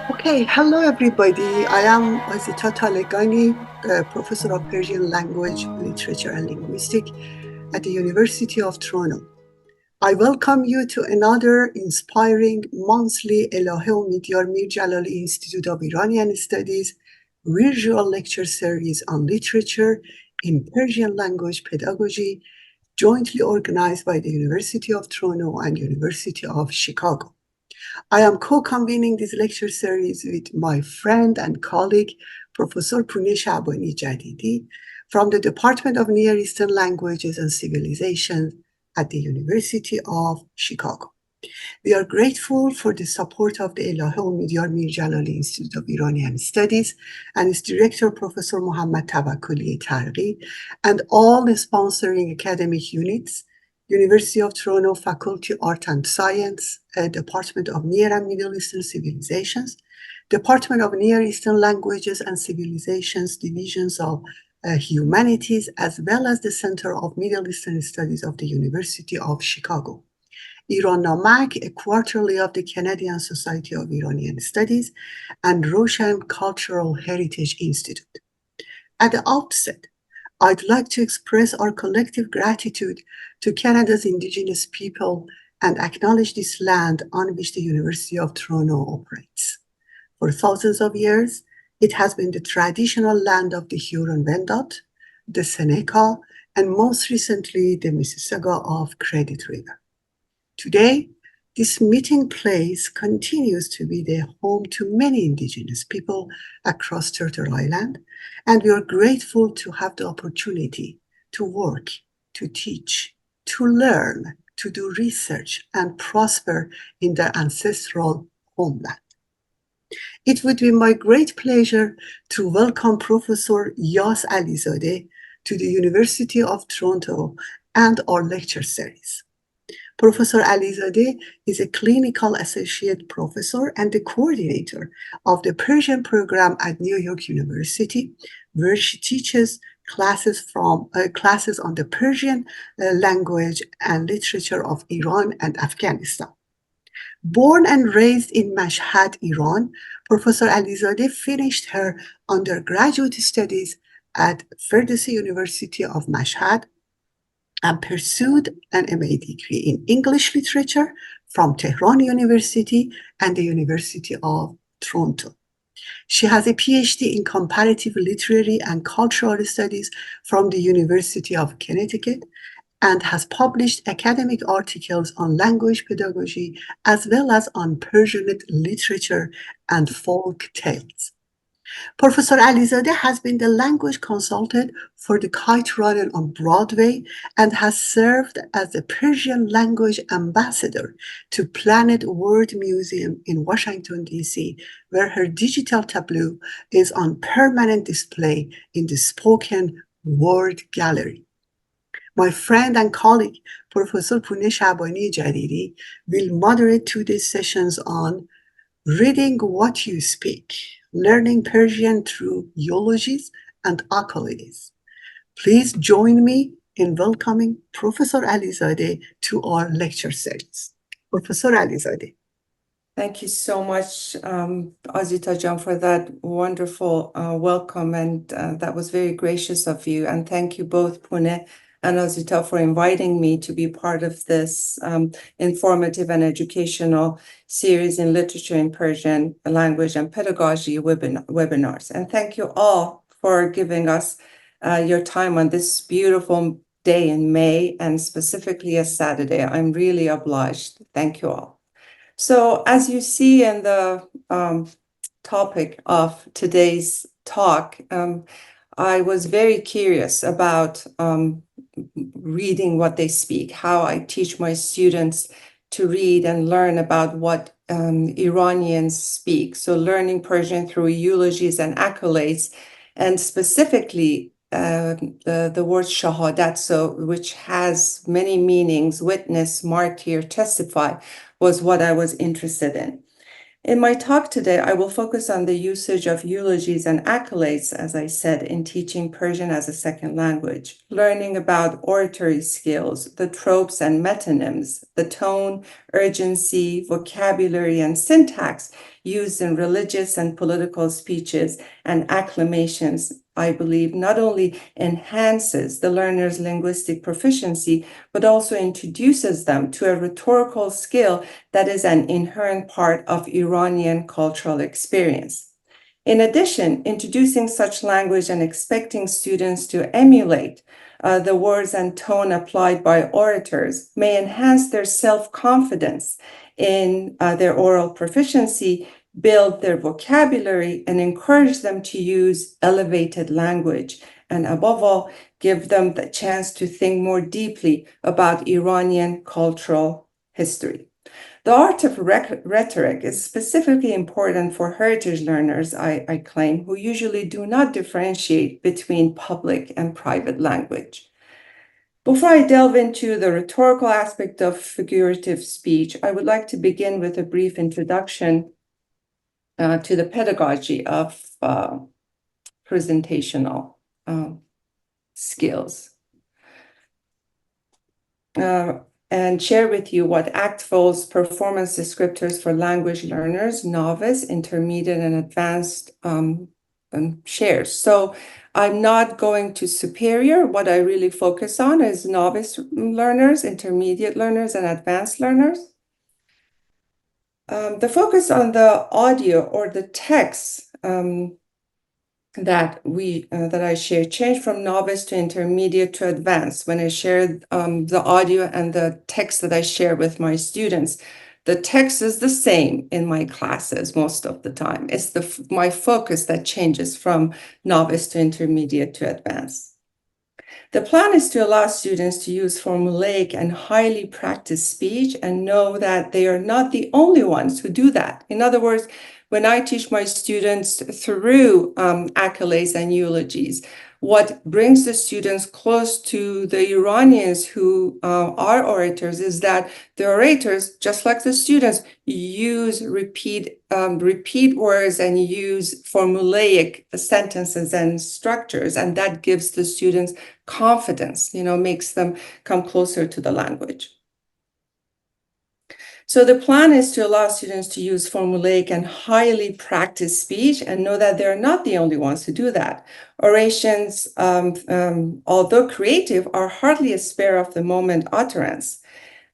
Okay, hello everybody. I am Azita Talegani, professor of Persian language, literature, and linguistic at the University of Toronto. I welcome you to another inspiring monthly Elahé Omidyar Mir-Djalali Institute of Iranian Studies virtual lecture series on literature in Persian language pedagogy, jointly organized by the University of Toronto and University of Chicago. I am co-convening this lecture series with my friend and colleague, Professor Pune Shabani Jadidi, from the Department of Near Eastern Languages and Civilizations at the University of Chicago. We are grateful for the support of the Elahé Omidyar Mir-Djalali Institute of Iranian Studies and its director, Professor Mohammad Tawakkoli Targhi, and all the sponsoring academic units, University of Toronto Faculty Art and Science, Department of Near and Middle Eastern Civilizations, Department of Near Eastern Languages and Civilizations, Divisions of Humanities, as well as the Center of Middle Eastern Studies of the University of Chicago. Iran Namak, a quarterly of the Canadian Society of Iranian Studies, and Roshan Cultural Heritage Institute. At the outset, I'd like to express our collective gratitude to Canada's Indigenous people and acknowledge this land on which the University of Toronto operates. For thousands of years, it has been the traditional land of the Huron-Wendat, the Seneca, and most recently, the Mississauga of Credit River. Today, this meeting place continues to be the home to many Indigenous people across Turtle Island, and we are grateful to have the opportunity to work, to teach, to learn, to do research, and prosper in their ancestral homeland. It would be my great pleasure to welcome Professor Yass Alizadeh to the University of Toronto and our lecture series. Professor Alizadeh is a clinical associate professor and the coordinator of the Persian Program at New York University, where she teaches classes on the Persian language and literature of Iran and Afghanistan. Born and raised in Mashhad, Iran, Professor Alizadeh finished her undergraduate studies at Ferdowsi University of Mashhad and pursued an MA degree in English literature from Tehran University and the University of Toronto. She has a PhD in comparative literary and cultural studies from the University of Connecticut and has published academic articles on language pedagogy as well as on Persianate literature and folk tales. Professor Alizadeh has been the language consultant for the Kite Runner on Broadway and has served as the Persian language ambassador to Planet World Museum in Washington, D.C., where her digital tableau is on permanent display in the Spoken Word Gallery. My friend and colleague, Professor Pune Shabani Jadidi, will moderate today's sessions on reading what you speak, learning Persian through eulogies and accolades. Please join me in welcoming Professor Alizadeh to our lecture series. Professor Alizadeh. Thank you so much, Azita Jan, for that wonderful welcome, and that was very gracious of you. And thank you both, Pune and Azita, for inviting me to be part of this informative and educational series in literature in Persian language and pedagogy webinars. And thank you all for giving us your time on this beautiful day in May, and specifically a Saturday. I'm really obliged. Thank you all. So as you see in the topic of today's talk, I was very curious about reading what they speak, how I teach my students to read and learn about what Iranians speak. So learning Persian through eulogies and accolades, and specifically the word shahadat, which has many meanings: witness, martyr, testify, was what I was interested in. In my talk today, I will focus on the usage of eulogies and accolades, as I said, in teaching Persian as a second language, learning about oratory skills, the tropes and metonyms, the tone, urgency, vocabulary, and syntax used in religious and political speeches and acclamations, I believe, not only enhances the learner's linguistic proficiency, but also introduces them to a rhetorical skill that is an inherent part of Iranian cultural experience. In addition, introducing such language and expecting students to emulate the words and tone applied by orators may enhance their self-confidence in their oral proficiency, build their vocabulary, and encourage them to use elevated language, and above all, give them the chance to think more deeply about Iranian cultural history. The art of rhetoric is specifically important for heritage learners, I claim, who usually do not differentiate between public and private language. Before I delve into the rhetorical aspect of figurative speech, I would like to begin with a brief introduction to the pedagogy of presentational skills. And share with you what ACTFL's performance descriptors for language learners, novice, intermediate, and advanced shares. So I'm not going to superior. What I really focus on is novice learners, intermediate learners, and advanced learners. The focus on the audio or the text that I share changed from novice to intermediate to advanced when I shared the audio and the text that I share with my students. The text is the same in my classes most of the time. It's my focus that changes from novice to intermediate to advanced. The plan is to allow students to use formulaic and highly practiced speech and know that they are not the only ones who do that. In other words, when I teach my students through accolades and eulogies, what brings the students close to the Iranians who are orators is that the orators, just like the students, use repeat words and use formulaic sentences and structures, and that gives the students confidence, makes them come closer to the language. So the plan is to allow students to use formulaic and highly practiced speech and know that they're not the only ones who do that. Orations, although creative, are hardly a spare of the moment utterance.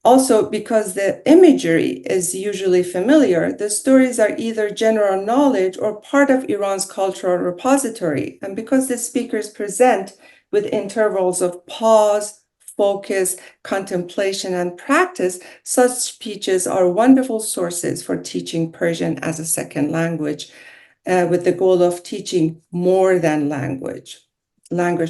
Also, because the imagery is usually familiar, the stories are either general knowledge or part of Iran's cultural repository. And because the speakers present with intervals of pause, focus, contemplation, and practice, such speeches are wonderful sources for teaching Persian as a second language, with the goal of teaching more than language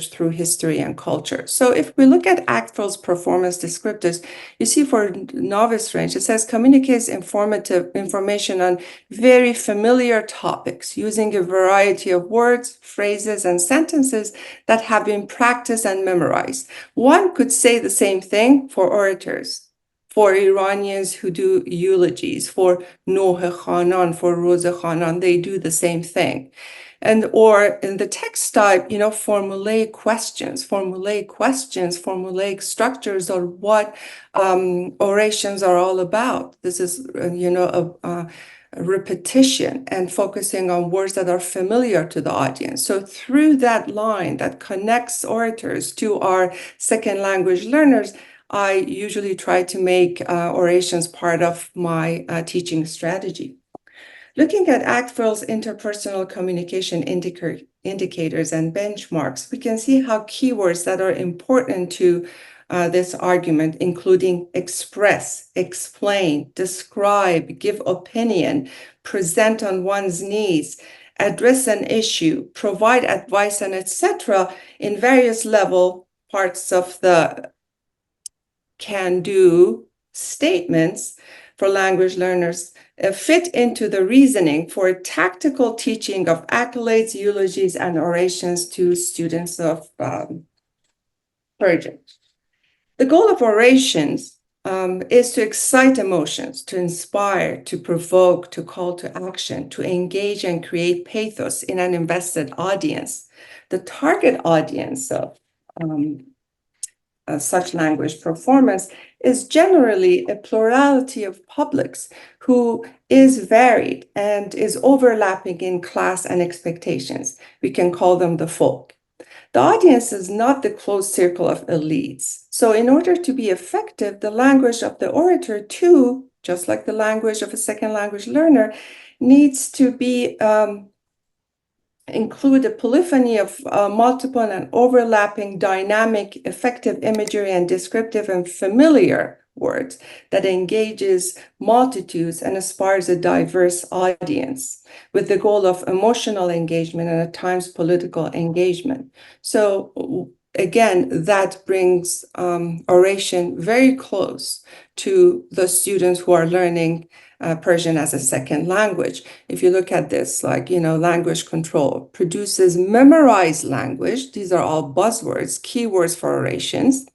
through history and culture. So if we look at ACTFL's performance descriptors, you see for novice range, it says communicates informative information on very familiar topics using a variety of words, phrases, and sentences that have been practiced and memorized. One could say the same thing for orators, for Iranians who do eulogies, for Nohe Khanan, for Roze Khanan, they do the same thing. Or in the text type, formulaic questions, formulaic structures are what orations are all about. This is, a repetition and focusing on words that are familiar to the audience. So through that line that connects orators to our second language learners, I usually try to make orations part of my teaching strategy. Looking at ACTFL's interpersonal communication indicators and benchmarks, we can see how keywords that are important to this argument, including express, explain, describe, give opinion, present on one's needs, address an issue, provide advice, and etc., in various level parts of the can-do statements for language learners fit into the reasoning for tactical teaching of accolades, eulogies, and orations to students of Persian. The goal of orations is to excite emotions, to inspire, to provoke, to call to action, to engage and create pathos in an invested audience. The target audience of such language performance is generally a plurality of publics who is varied and is overlapping in class and expectations. We can call them the folk. The audience is not the closed circle of elites. So in order to be effective, the language of the orator too, just like the language of a second language learner, needs to be include a polyphony of multiple and overlapping dynamic, effective imagery and descriptive and familiar words that engages multitudes and aspires a diverse audience with the goal of emotional engagement and at times political engagement. So again, that brings oration very close to the students who are learning Persian as a second language. If you look at this, like, language control produces memorized language. These are all buzzwords, keywords for orations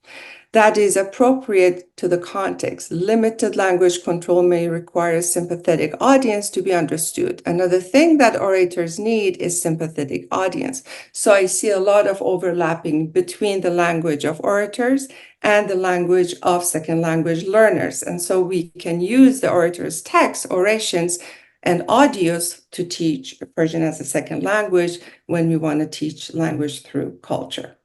that is appropriate to the context. Limited language control may require a sympathetic audience to be understood. Another thing that orators need is sympathetic audience. So I see a lot of overlapping between the language of orators and the language of second language learners. And so we can use the orator's text, orations, and audios to teach Persian as a second language when we want to teach language through culture.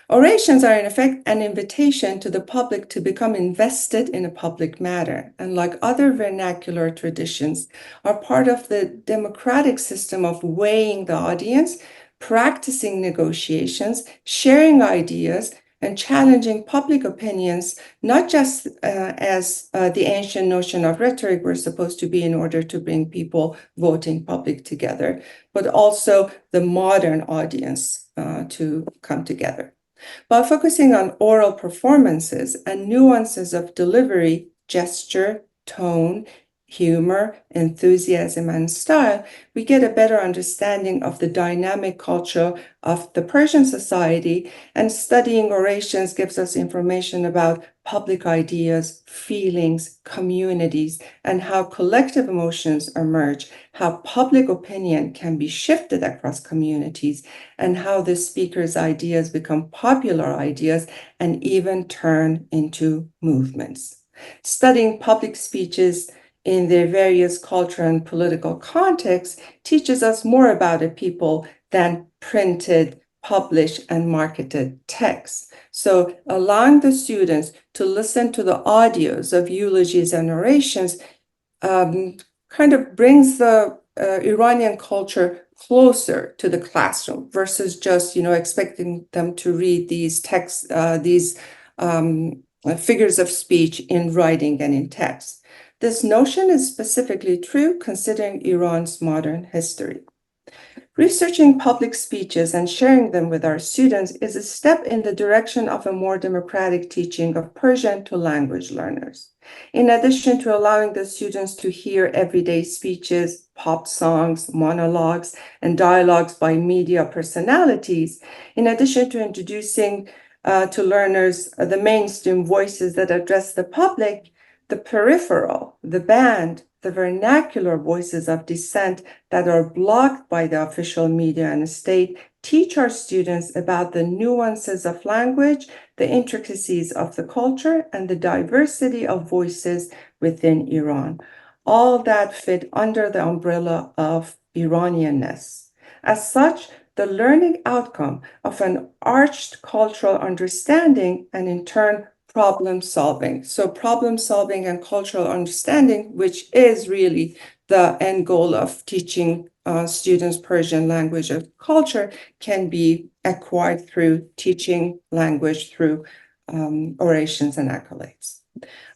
Orations are in effect an invitation to the public to become invested in a public matter, and like other vernacular traditions, are part of the democratic system of weighing the audience, practicing negotiations, sharing ideas, and challenging public opinions, not just as the ancient notion of rhetoric were supposed to be in order to bring people voting public together, but also the modern audience to come together. By focusing on oral performances and nuances of delivery, gesture, tone, humor, enthusiasm, and style, we get a better understanding of the dynamic culture of the Persian society, and studying orations gives us information about public ideas, feelings, communities, and how collective emotions emerge, how public opinion can be shifted across communities, and how the speaker's ideas become popular ideas and even turn into movements. Studying public speeches in their various cultural and political contexts teaches us more about a people than printed, published, and marketed texts. So allowing the students to listen to the audios of eulogies and orations kind of brings the Iranian culture closer to the classroom versus just, expecting them to read these texts, these figures of speech in writing and in text. This notion is specifically true considering Iran's modern history. Researching public speeches and sharing them with our students is a step in the direction of a more democratic teaching of Persian to language learners. In addition to allowing the students to hear everyday speeches, pop songs, monologues, and dialogues by media personalities, in addition to introducing to learners the mainstream voices that address the public, the peripheral, the band, the vernacular voices of dissent that are blocked by the official media and state teach our students about the nuances of language, the intricacies of the culture, and the diversity of voices within Iran. All that fit under the umbrella of Iranianness. As such, the learning outcome of an arched cultural understanding and in turn problem solving. So problem solving and cultural understanding, which is really the end goal of teaching students Persian language and culture, can be acquired through teaching language through orations and accolades.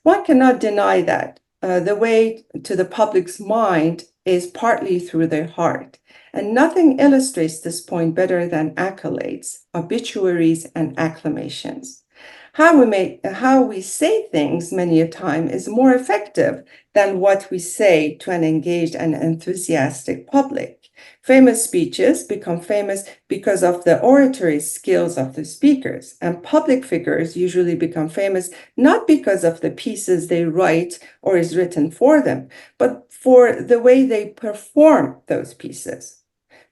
One cannot deny that the way to the public's mind is partly through their heart. And nothing illustrates this point better than accolades, obituaries, and acclamations. How we say things many a time is more effective than what we say to an engaged and enthusiastic public. Famous speeches become famous because of the oratory skills of the speakers, and public figures usually become famous not because of the pieces they write or is written for them, but for the way they perform those pieces.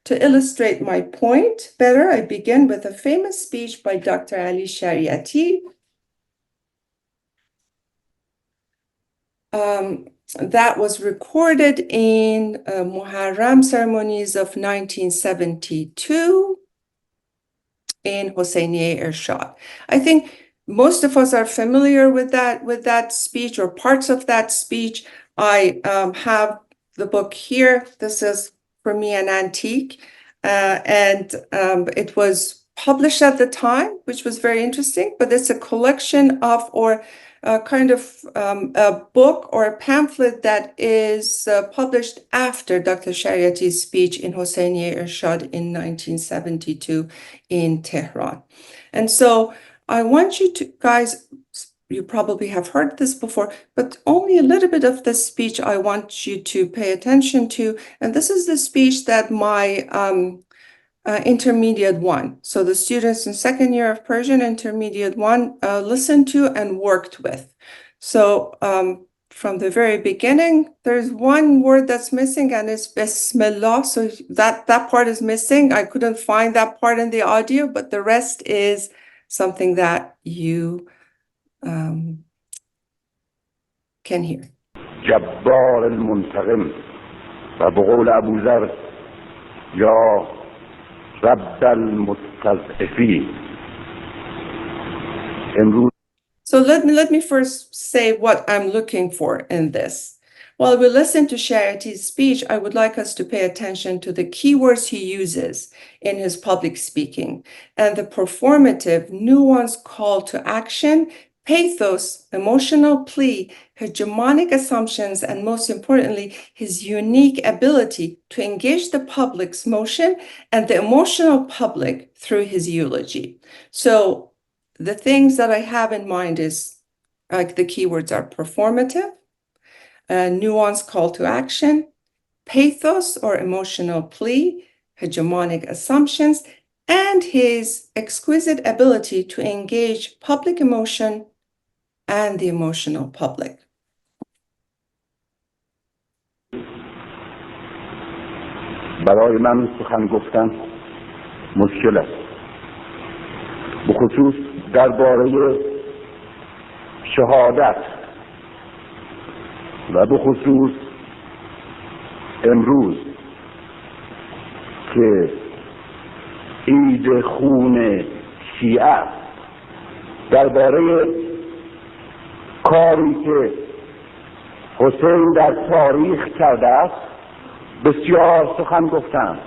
To illustrate my point better, I begin with a famous speech by Dr. Ali Shariati. That was recorded in Muharram ceremonies of 1972 in Hosseiniye Irshad. I think most of us are familiar with that speech or parts of that speech. I have the book here. This is for me an antique, and it was published at the time, which was very interesting, but it's a collection of, or kind of a book or a pamphlet that is published after Dr. Shariati's speech in Hosseiniye Irshad in 1972 in Tehran. And so I want you to guys, you probably have heard this before, but only a little bit of the speech I want you to pay attention to. And this is the speech that my intermediate one, so the students in second year of Persian intermediate one, listened to and worked with. So from the very beginning, there's one word that's missing, and it's Bismillah. So that part is missing. I couldn't find that part in the audio, but the rest is something that you can hear. جبار المنتقم و بقول ابوذر یا رب المستضعفین. So let me first say what I'm looking for in this. While we listen to Shariati's speech, I would like us to pay attention to the keywords he uses in his public speaking and the performative, nuanced call to action, pathos, emotional plea, hegemonic assumptions, and most importantly, his unique ability to engage the public's motion and the emotional public through his eulogy. So the things that I have in mind is, like, the keywords are performative, nuanced call to action, pathos or emotional plea, hegemonic assumptions, and his exquisite ability to engage public emotion and the emotional public. برای من سخن گفتن مشکل است، به خصوص درباره شهادت و به خصوص امروز که عید خون شیعه است، درباره کاری که حسین در تاریخ کرده است بسیار سخن گفتند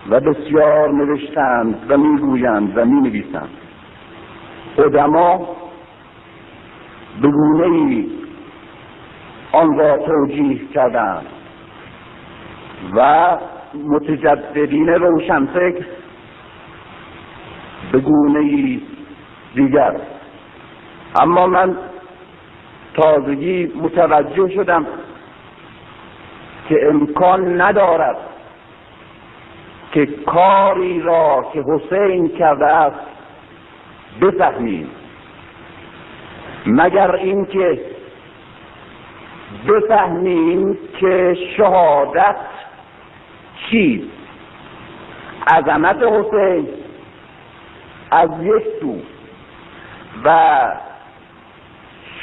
و بسیار نوشتند و میگویند و مینویسند. قدما به گونه‌ای آن را توجیه کردند و متجددین روشنفکر به گونه‌ای دیگر. اما من تازگی متوجه شدم که امکان ندارد که کاری را که حسین کرده است بفهمیم مگر اینکه بفهمیم که شهادت چیست. عظمت حسین از یک سو و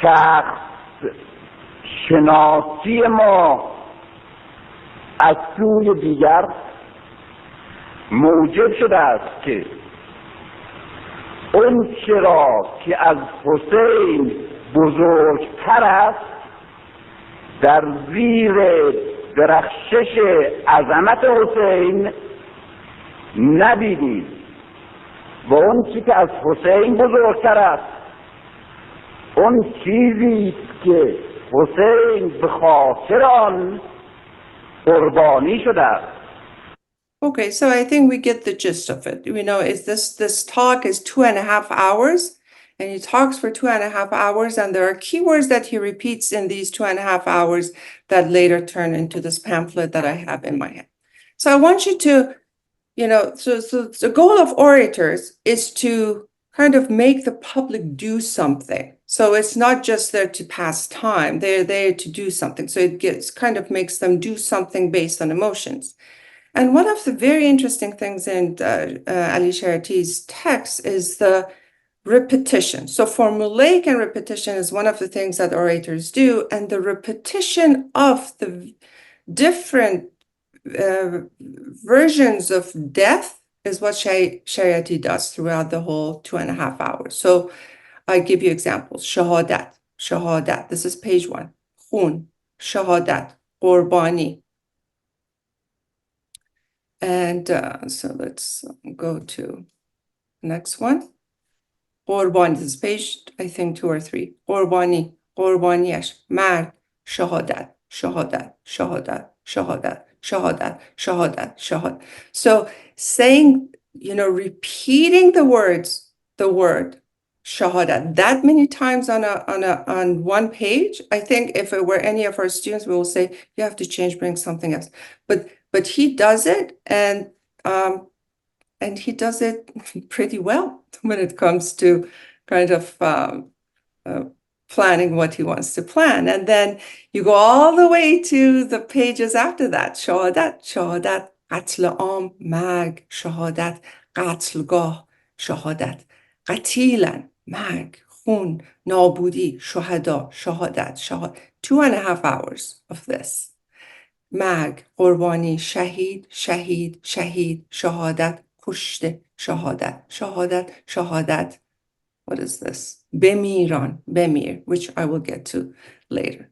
شخص شناسی ما از سوی دیگر موجب شده است که اون چرا که از حسین بزرگتر است در زیر درخشش عظمت حسین ندیدیم و اون چی که از حسین بزرگتر است اون چیزی که حسین به خاطر آن قربانی شده است. Okay, so I think we get the gist of it. You know, is this talk is 2.5 hours, and he talks for 2.5 hours, and there are keywords that he repeats in these 2.5 hours that later turn into this pamphlet that I have in my hand. So I want you to, so the goal of orators is to kind of make the public do something. So it's not just there to pass time, they're there to do something. So it kind of makes them do something based on emotions. And one of the very interesting things in Ali Shariati's text is the repetition. So formulaic and repetition is one of the things that orators do, and the repetition of the different versions of death is what Shariati does throughout the whole 2.5 hours. So I give you examples. Shahadat, shahadat. This is page 1. Khun, shahadat, qurbani. And so let's go to the next one. Qurbani, this is page, I think, 2 or 3. Qurbani, qurbaniyash, marg, shahadat, shahadat, shahadat, shahadat, shahadat, shahadat, shahadat. So saying, repeating the word shahadat that many times on one page, I think if it were any of our students, we will say, you have to change, bring something else. But he does it, and he does it pretty well when it comes to kind of planning what he wants to plan. And then you go all the way to the pages after that. Shahadat, shahadat, qatl am, marg, shahadat, qatlgah, shahadat, qatilan, marg, khun, nabudi, shuhada, shahadat, shahadat. 2.5 hours of this. مرگ، قربانی، شهید، شهید، شهید، شهادت، کشته، شهادت، شهادت، شهادت. What is this? Bemiran, Bemir, which I will get to later.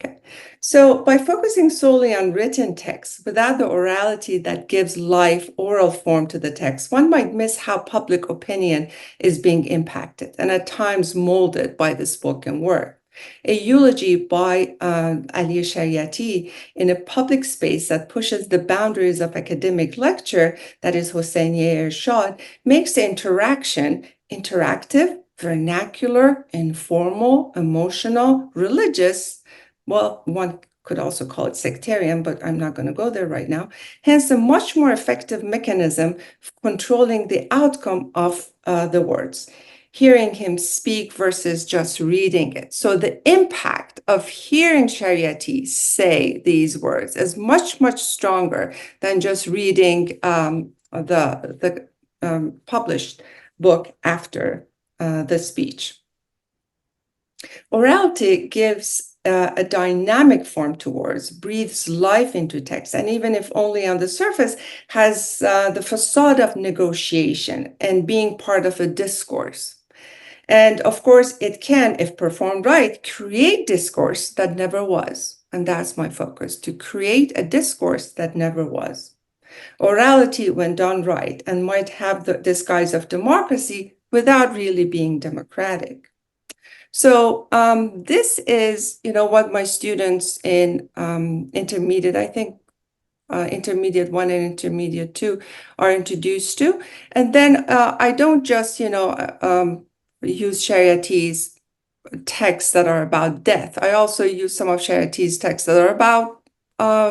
Okay. So by focusing solely on written text without the orality that gives life, oral form to the text, one might miss how public opinion is being impacted and at times molded by the spoken word. A eulogy by Ali Shariati in a public space that pushes the boundaries of academic lecture, that is Hosseiniye Irshad, makes the interaction interactive, vernacular, informal, emotional, religious. Well, one could also call it sectarian, but I'm not going to go there right now. Hence, a much more effective mechanism for controlling the outcome of the words. Hearing him speak versus just reading it. So the impact of hearing Shariati say these words is much, much stronger than just reading the published book after the speech. Orality gives a dynamic form to words, breathes life into text, and even if only on the surface, has the facade of negotiation and being part of a discourse. And of course, it can, if performed right, create discourse that never was. And that's my focus, to create a discourse that never was. Orality, when done right, and might have the disguise of democracy without really being democratic. So this is, what my students in intermediate, I think, intermediate 1 and intermediate 2 are introduced to. And then I don't just, use Shariati's texts that are about death. I also use some of Shariati's texts that are about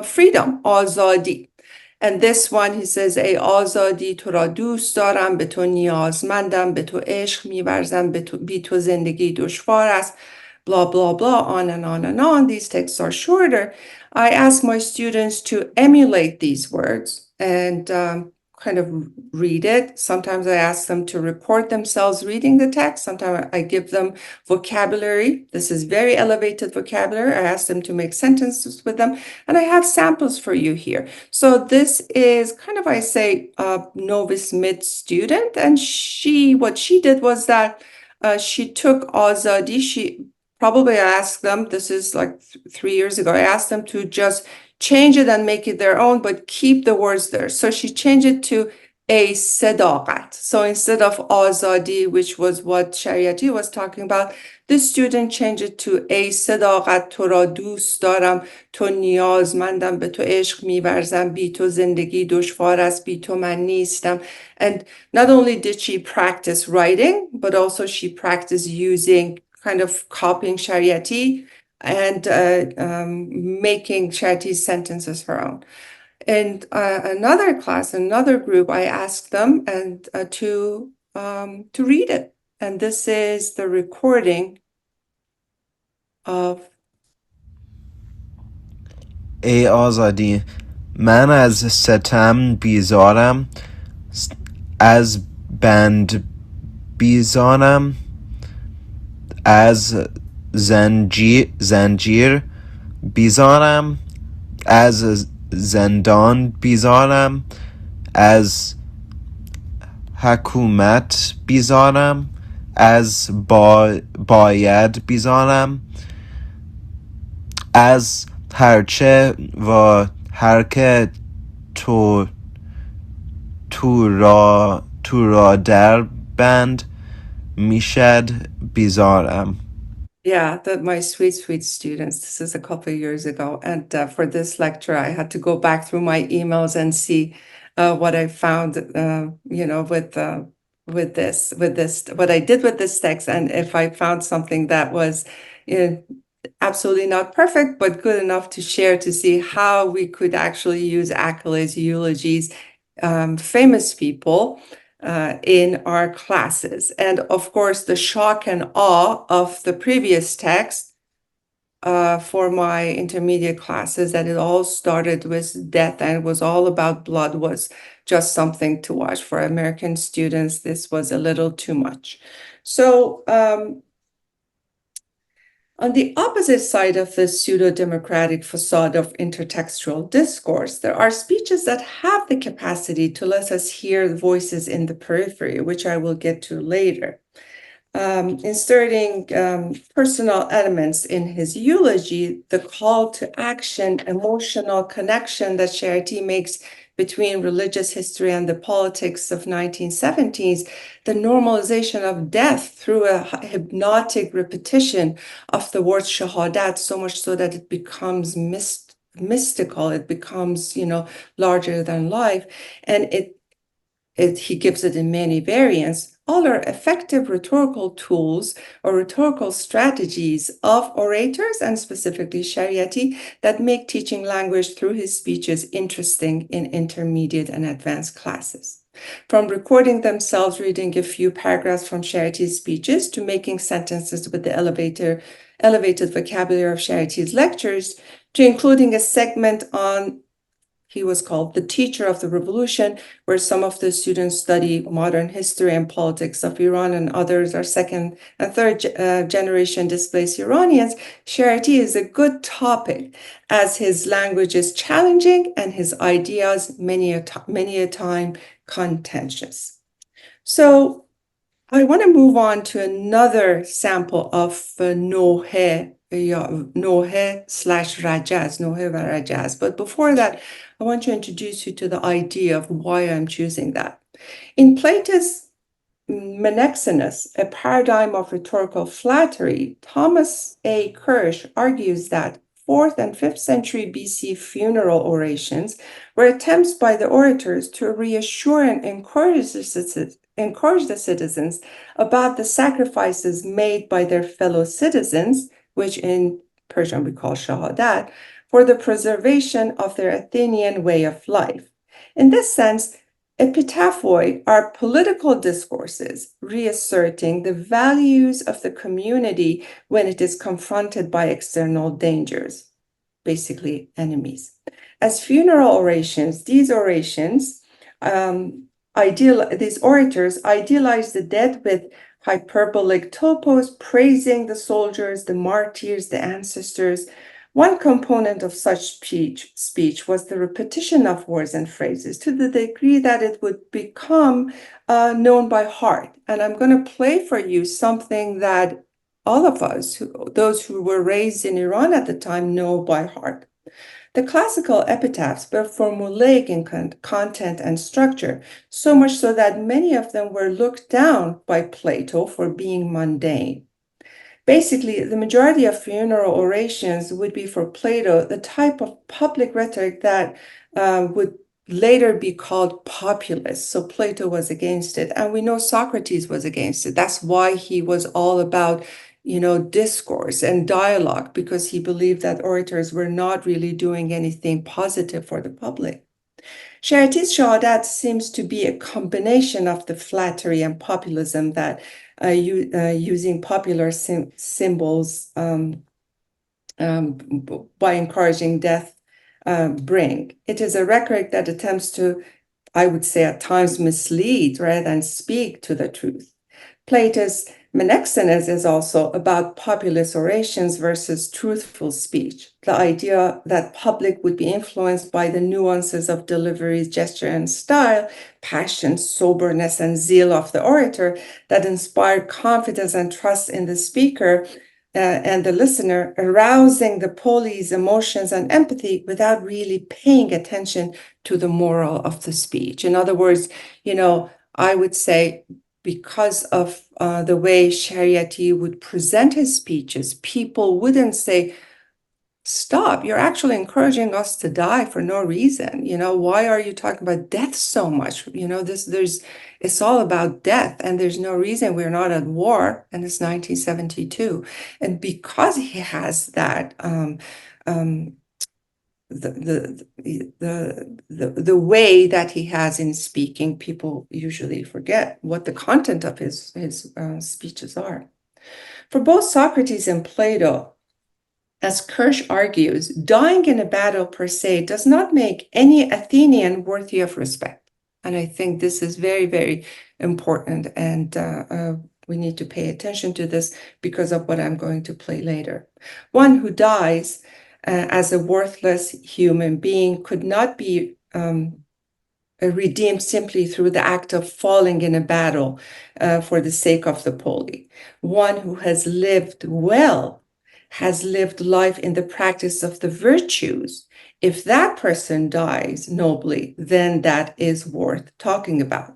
freedom, azadi. And this one, he says, ای آزادی تو را دوست دارم، به تو نیازمندم، به تو عشق می‌ورزم، بی تو زندگی دشوار است, blah, blah, blah, on and on and on. These texts are shorter. I ask my students to emulate these words and kind of read it. Sometimes I ask them to record themselves reading the text. Sometimes I give them vocabulary. This is very elevated vocabulary. I ask them to make sentences with them. And I have samples for you here. So this is kind of, I say, a novice mid student. And what she did was that she took Azadi. Probably I asked them, this is like 3 years ago, I asked them to just change it and make it their own, but keep the words there. So she changed it to a sadaqat. So instead of azadi, which was what Shariati was talking about, the student changed it to a sadaqat, to ra dost daram, to niyazmandam, be to ishq mivarzam, bi to zindagi dushvar ast, bi to man nistam. And not only did she practice writing, but also she practiced using kind of copying Shariati and making Shariati's sentences her own. In another class, another group, I asked them to read it. And this is the recording of ای آزادی من از ستم بیزارم از بند بیزارم از زنجیر بیزارم از زندان بیزارم از حکومت بیزارم از باید بیزارم از هرچه و هرکه تو را در بند میشد بیزارم. Yeah, my sweet, sweet students. This is a couple of years ago. And for this lecture, I had to go back through my emails and see what I found, with this, what I did with this text. And if I found something that was absolutely not perfect, but good enough to share, to see how we could actually use accolades, eulogies, famous people in our classes. And of course, the shock and awe of the previous text for my intermediate classes, that it all started with death and it was all about blood, was just something to watch. For American students, this was a little too much. So on the opposite side of the pseudo-democratic facade of intertextual discourse, there are speeches that have the capacity to let us hear voices in the periphery, which I will get to later. Inserting personal elements in his eulogy, the call to action, emotional connection that Charity makes between religious history and the politics of 1970s, the normalization of death through a hypnotic repetition of the word shahadat, so much so that it becomes mystical, it becomes, larger than life, and he gives it in many variants. All are effective rhetorical tools or rhetorical strategies of orators, and specifically Shariati, that make teaching language through his speeches interesting in intermediate and advanced classes. From recording themselves reading a few paragraphs from Shariati's speeches to making sentences with the elevated vocabulary of Shariati's lectures, to including a segment on, he was called the teacher of the revolution, where some of the students study modern history and politics of Iran and others are second and third generation displaced Iranians. Charity is a good topic, as his language is challenging and his ideas many a time contentious. So I want to move on to another sample of Nohe /Rajaz. But before that, I want to introduce you to the idea of why I'm choosing that. In Plato's Menexenus, a paradigm of rhetorical flattery, Thomas A. Kirsch argues that 4th and 5th century BC funeral orations were attempts by the orators to reassure and encourage the citizens about the sacrifices made by their fellow citizens, which in Persian we call shahadat, for the preservation of their Athenian way of life. In this sense, epitaphoi are political discourses reasserting the values of the community when it is confronted by external dangers, basically enemies. As funeral orations, these orators idealize the dead with hyperbolic topos, praising the soldiers, the martyrs, the ancestors. One component of such speech was the repetition of words and phrases to the degree that it would become known by heart. And I'm going to play for you something that all of us, those who were raised in Iran at the time, know by heart. The classical epitaphs were formulaic in content and structure, so much so that many of them were looked down by Plato for being mundane. Basically, the majority of funeral orations would be for Plato the type of public rhetoric that would later be called populist. So Plato was against it, and we know Socrates was against it. That's why he was all about discourse and dialogue, because he believed that orators were not really doing anything positive for the public. Shariati's shahadat seems to be a combination of the flattery and populism that using popular symbols by encouraging death bring. It is a rhetoric that attempts to, I would say, at times mislead rather than speak to the truth. Plato's Menexenus is also about populist orations versus truthful speech. The idea that public would be influenced by the nuances of delivery, gesture, and style, passion, soberness, and zeal of the orator that inspired confidence and trust in the speaker and the listener, arousing the poli's emotions and empathy without really paying attention to the moral of the speech. In other words, I would say because of the way Shariati would present his speeches, people wouldn't say, stop, you're actually encouraging us to die for no reason. Why are you talking about death so much? It's all about death, and there's no reason we're not at war, and it's 1972. And because he has that, the way that he has in speaking, people usually forget what the content of his speeches are. For both Socrates and Plato, as Kirsch argues, dying in a battle per se does not make any Athenian worthy of respect. And I think this is very, very important, and we need to pay attention to this because of what I'm going to play later. One who dies as a worthless human being could not be redeemed simply through the act of falling in a battle for the sake of the poli. One who has lived well has lived life in the practice of the virtues. If that person dies nobly, then that is worth talking about.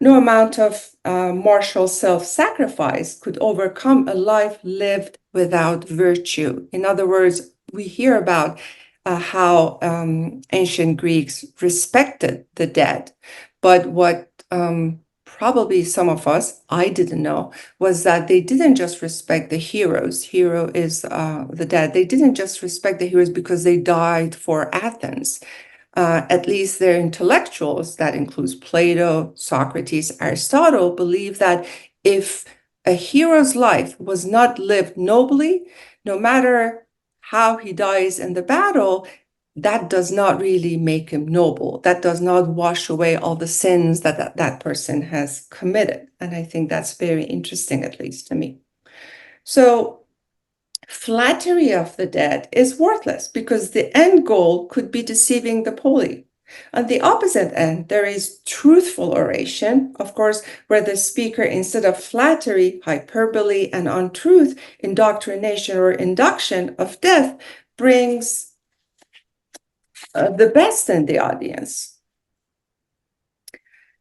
No amount of martial self-sacrifice could overcome a life lived without virtue. In other words, we hear about how ancient Greeks respected the dead, but what probably some of us, I didn't know, was that they didn't just respect the heroes. Hero is the dead. They didn't just respect the heroes because they died for Athens. At least their intellectuals, that includes Plato, Socrates, Aristotle, believe that if a hero's life was not lived nobly, no matter how he dies in the battle, that does not really make him noble. That does not wash away all the sins that that person has committed. And I think that's very interesting, at least to me. So flattery of the dead is worthless because the end goal could be deceiving the poli. On the opposite end, there is truthful oration, of course, where the speaker, instead of flattery, hyperbole, and untruth, indoctrination or induction of death, brings the best in the audience.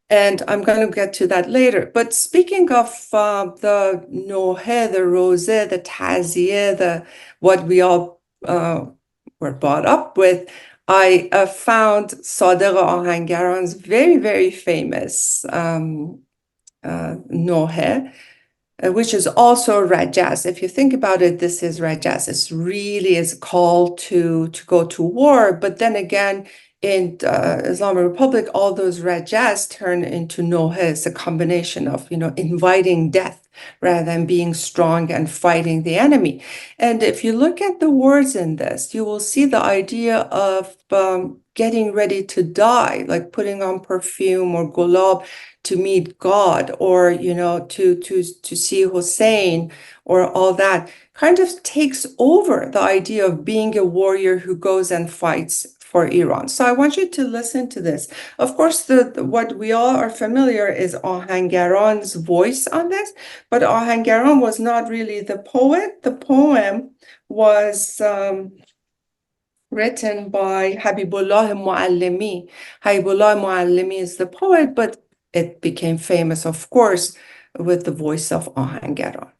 And I'm going to get to that later. But speaking of the nohe, the rose, the taziyeh, what we all were brought up with, I found Sadegh Ahangaran's very, very famous nohe, which is also Rajas. If you think about it, this is Rajas. It really is a call to go to war. But then again, in Islamic Republic, all those Rajas turn into Nohe. It's a combination of, inviting death rather than being strong and fighting the enemy. And if you look at the words in this, you will see the idea of getting ready to die, like putting on perfume or gulab to meet God, or to see Hussein, or all that kind of takes over the idea of being a warrior who goes and fights for Iran. So I want you to listen to this. Of course, what we all are familiar is Ahangaran's voice on this, but Ahangaran was not really the poet. The poem was written by Habibullah Muallimi. Habibullah Muallimi is the poet, but it became famous, of course, with the voice of Ahangaran.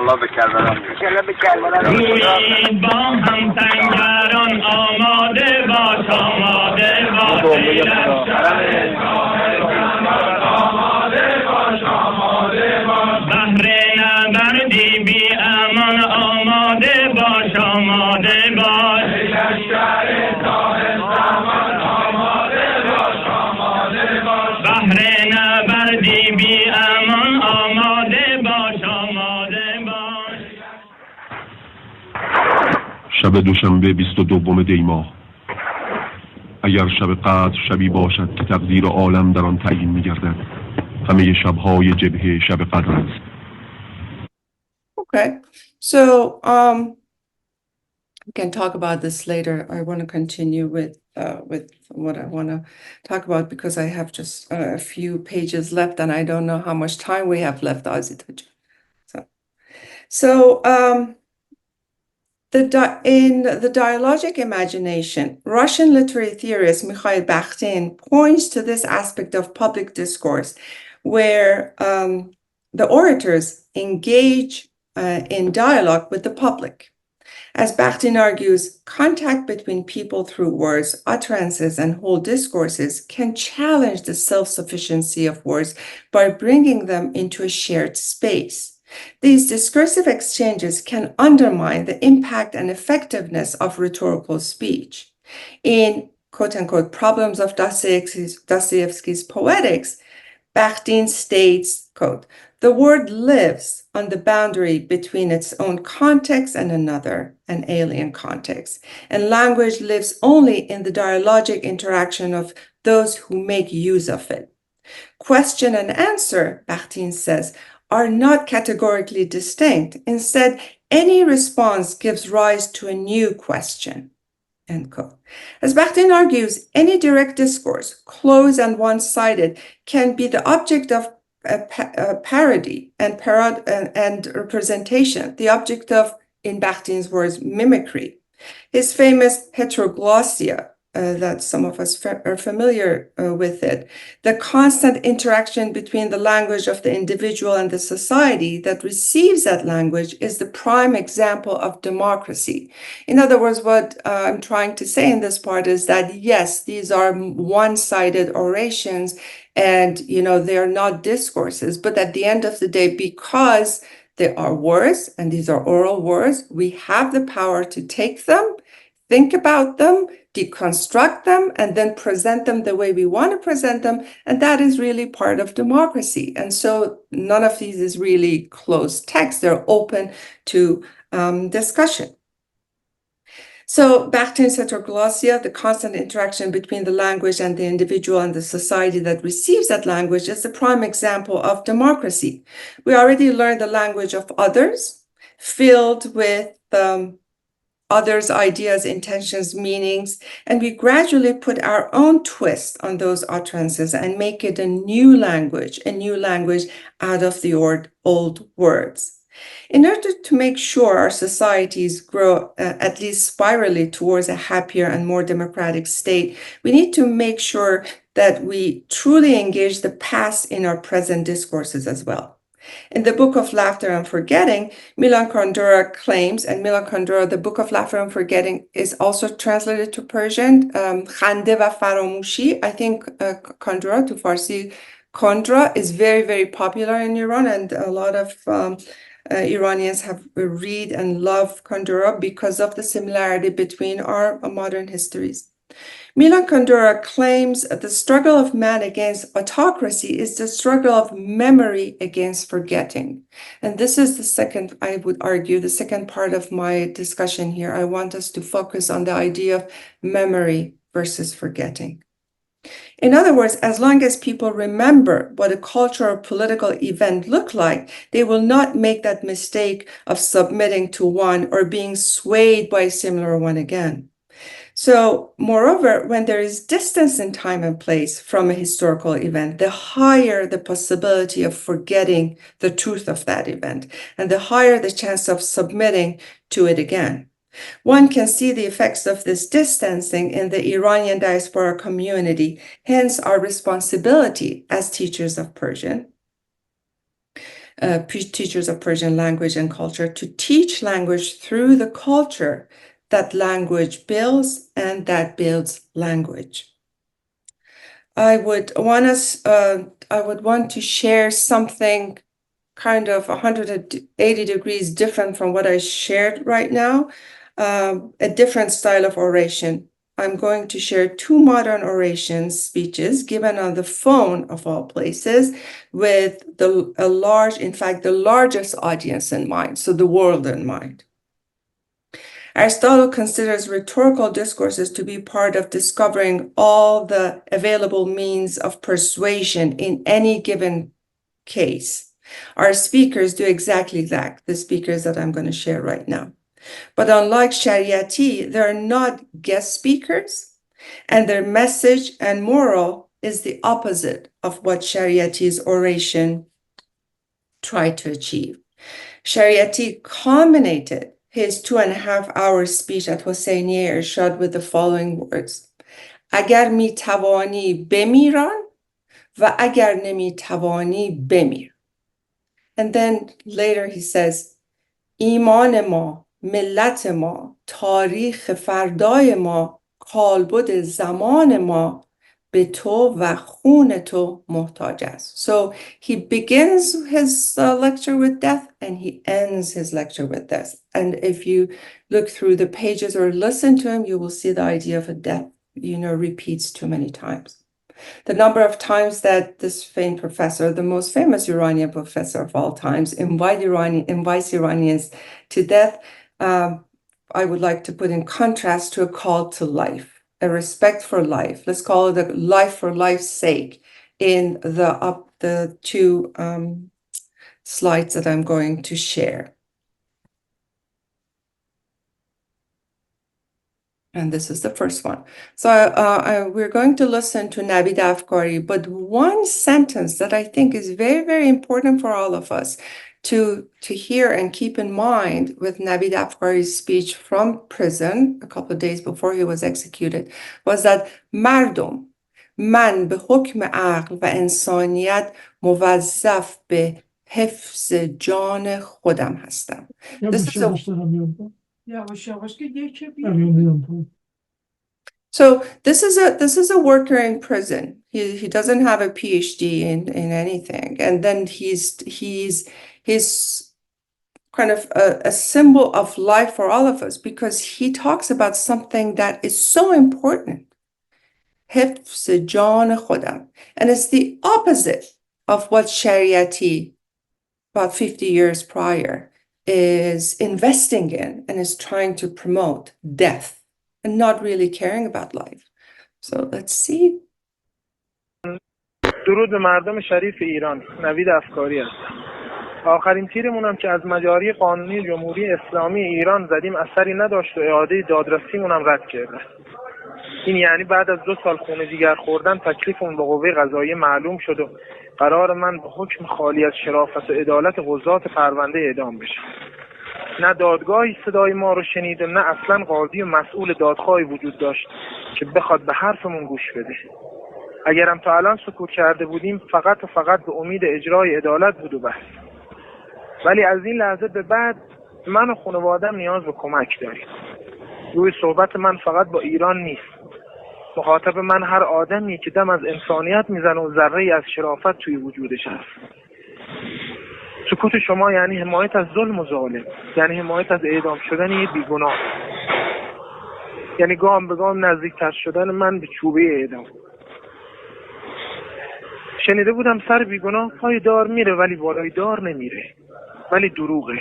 انشالله به کربلا رویید با هم سنگران آماده باش آماده باش بهر نبردی بی امان آماده باش آماده باش بهر نبردی بی امان آماده باش آماده باش. شب دوشنبه 22 دی ماه، اگر شب قدر شبی باشد که تقدیر عالم در آن تعیین می‌گردد، همه شب‌های جبهه شب قدر است. Okay, so we can talk about this later. I want to continue with what I want to talk about because I have just a few pages left and I don't know how much time we have left, Alizadeh. So in the dialogic imagination, Russian literary theorist Mikhail Bakhtin points to this aspect of public discourse where the orators engage in dialogue with the public. As Bakhtin argues, contact between people through words, utterances, and whole discourses can challenge the self-sufficiency of words by bringing them into a shared space. These discursive exchanges can undermine the impact and effectiveness of rhetorical speech. In quote-unquote Problems of Dostoevsky's Poetics, Bakhtin states, quote, "The word lives on the boundary between its own context and another, an alien context, and language lives only in the dialogic interaction of those who make use of it. Question and answer," Bakhtin says, "are not categorically distinct. Instead, any response gives rise to a new question." End quote. As Bakhtin argues, any direct discourse, closed and one-sided, can be the object of parody and representation, the object of, in Bakhtin's words, mimicry. His famous heteroglossia, that some of us are familiar with it, the constant interaction between the language of the individual and the society that receives that language, is the prime example of democracy. In other words, what I'm trying to say in this part is that, yes, these are one-sided orations and, they are not discourses, but at the end of the day, because they are words and these are oral words, we have the power to take them, think about them, deconstruct them, and then present them the way we want to present them. And that is really part of democracy. And so none of these is really closed text. They're open to discussion. So Bakhtin's heteroglossia, the constant interaction between the language and the individual and the society that receives that language, is the prime example of democracy. We already learned the language of others, filled with others' ideas, intentions, meanings, and we gradually put our own twist on those utterances and make it a new language out of the old words. In order to make sure our societies grow at least spirally towards a happier and more democratic state, we need to make sure that we truly engage the past in our present discourses as well. In the Book of Laughter and Forgetting, Milan Kundera claims, and Milan Kundera, the Book of Laughter and Forgetting is also translated to Persian, Khande va Faramushi. I think Kundera to Farsi, Kundera is very, very popular in Iran, and a lot of Iranians have read and love Kundera because of the similarity between our modern histories. Milan Kundera claims that the struggle of man against autocracy is the struggle of memory against forgetting. And this is the second, I would argue, the second part of my discussion here. I want us to focus on the idea of memory versus forgetting. In other words, as long as people remember what a cultural or political event looked like, they will not make that mistake of submitting to one or being swayed by a similar one again. So, moreover, when there is distance in time and place from a historical event, the higher the possibility of forgetting the truth of that event, and the higher the chance of submitting to it again. One can see the effects of this distancing in the Iranian diaspora community, hence our responsibility as teachers of Persian. teachers of Persian language and culture, to teach language through the culture that language builds and that builds language. I would want to share something kind of 180 degrees different from what I shared right now, a different style of oration. I'm going to share two modern oration speeches given on the phone of all places with in fact, the largest audience in mind, so the world in mind. Aristotle considers rhetorical discourses to be part of discovering all the available means of persuasion in any given case. Our speakers do exactly that, the speakers that I'm going to share right now. But unlike Shariati, they're not guest speakers, and their message and moral is the opposite of what Shariati's oration tried to achieve. Shariati culminated his 2.5-hour speech at Hosseiniye Irshad with the following words: Agar mi tawani bemiran va agar nemi tawani bemir. And then later he says, ایمان ما، ملت ما، تاریخ فردای ما، کالبد زمان ما به تو و خون تو محتاج است. So he begins his lecture with death and he ends his lecture with death. And if you look through the pages or listen to him, you will see the idea of a death, repeats too many times. The number of times that this famed professor, the most famous Iranian professor of all times, invites Iranians to death, I would like to put in contrast to a call to life, a respect for life. Let's call it a life for life's sake in the two slides that I'm going to share. And this is the first one. So we're going to listen to Navid Afkari, but one sentence that I think is very, very important for all of us to hear and keep in mind with Navid Afkari's speech from prison a couple of days before he was executed was that مردم من به حکم عقل و انسانیت موظف به حفظ جان خودم هستم. So this is a worker in prison. He doesn't have a PhD in anything, and then he's kind of a symbol of life for all of us because he talks about something that is so important. حفظ جان خودم, and it's the opposite of what Shariati about 50 years prior is investing in and is trying to promote death and not really caring about life. So let's see. درود به مردم شریف ایران. نوید افکاری است. آخرین تیرمونم که از مجاری قانونی جمهوری اسلامی ایران زدیم اثری نداشت و اعاده دادرسیمونم رد کرده. این یعنی بعد از 2 سال خون جگر خوردن تکلیفمون به قوه قضاییه معلوم شد و قرار من به حکم خالی از شرافت و عدالت قضات پرونده اعدام بشم. نه دادگاهی صدای ما رو شنید و نه اصلا قاضی و مسئول دادخواهی وجود داشت که بخواد به حرفمون گوش بده. اگرم تا الان سکوت کرده بودیم فقط و فقط به امید اجرای عدالت بود و بس. ولی از این لحظه به بعد من و خانواده‌ام نیاز به کمک داریم. روی صحبت من فقط با ایران نیست. مخاطب من هر آدمی که دم از انسانیت میزنه و ذره‌ای از شرافت توی وجودش هست. سکوت شما یعنی حمایت از ظلم و ظالم، یعنی حمایت از اعدام شدن یه بیگناه، یعنی گام به گام نزدیکتر شدن من به چوبه اعدام. شنیده بودم سر بیگناه پای دار میره ولی بالای دار نمیره، ولی دروغه.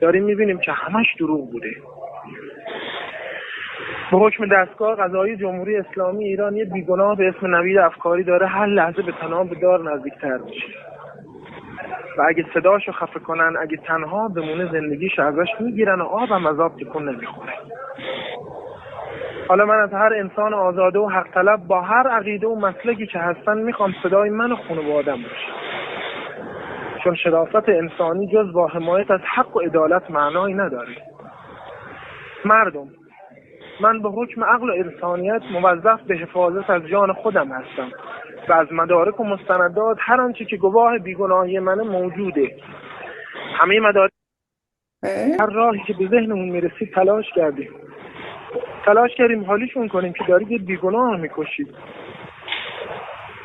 داریم میبینیم که همش دروغ بوده. به حکم دستگاه قضایی جمهوری اسلامی ایران یه بیگناه به اسم نوید افکاری داره هر لحظه به تناب به دار نزدیکتر میشه و اگه صداشو خفه کنن، اگه تنها بمونه زندگیشو ازش میگیرن و آبم از آب تکون نمیخوره. حالا من از هر انسان آزاده و حق طلب با هر عقیده و مسلکی که هستن میخوام صدای من و خانواده‌ام باشه، چون شرافت انسانی جز با حمایت از حق و عدالت معنایی نداره. مردم، من به حکم عقل و انسانیت موظف به حفاظت از جان خودم هستم و از مدارک و مستندات هر آنچه که گواه بیگناهی من موجوده. همه مدارک هر راهی که به ذهنمون میرسید تلاش کردیم حالیشون کنیم که دارید یه بیگناه میکشید،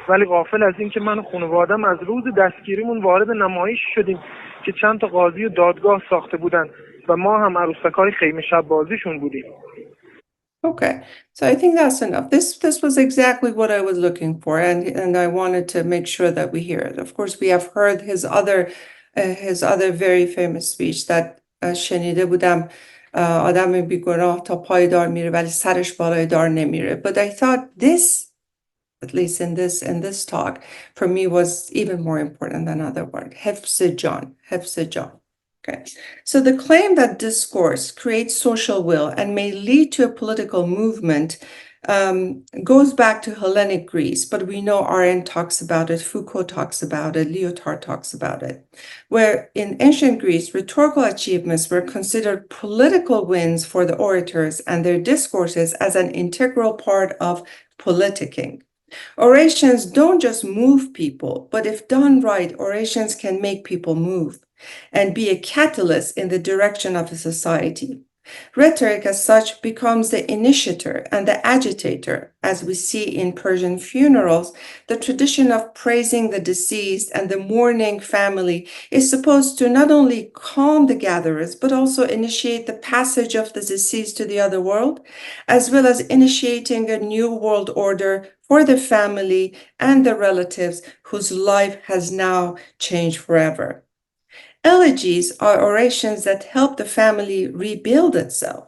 ولی غافل از این که من و خانوادم از روز دستگیریمون وارد نمایش شدیم که چند تا قاضی و دادگاه ساخته بودن و ما هم عروسکای خیمه شب بازیشون بودیم. Okay, so I think that's enough. This was exactly what I was looking for, and I wanted to make sure that we hear it. Of course, we have heard his other very famous speech that شنیده بودم آدم بیگناه تا پای دار میره ولی سرش بالای دار نمیره. But I thought this, at least in this talk, for me was even more important than other word. حفظ جان. Okay, so the claim that discourse creates social will and may lead to a political movement goes back to Hellenic Greece, but we know Arendt talks about it, Foucault talks about it, Lyotard talks about it, where in ancient Greece, rhetorical achievements were considered political wins for the orators and their discourses as an integral part of politicking. Orations don't just move people, but if done right, orations can make people move and be a catalyst in the direction of a society. Rhetoric as such becomes the initiator and the agitator, as we see in Persian funerals. The tradition of praising the deceased and the mourning family is supposed to not only calm the gatherers, but also initiate the passage of the deceased to the other world, as well as initiating a new world order for the family and the relatives whose life has now changed forever. Eulogies are orations that help the family rebuild itself.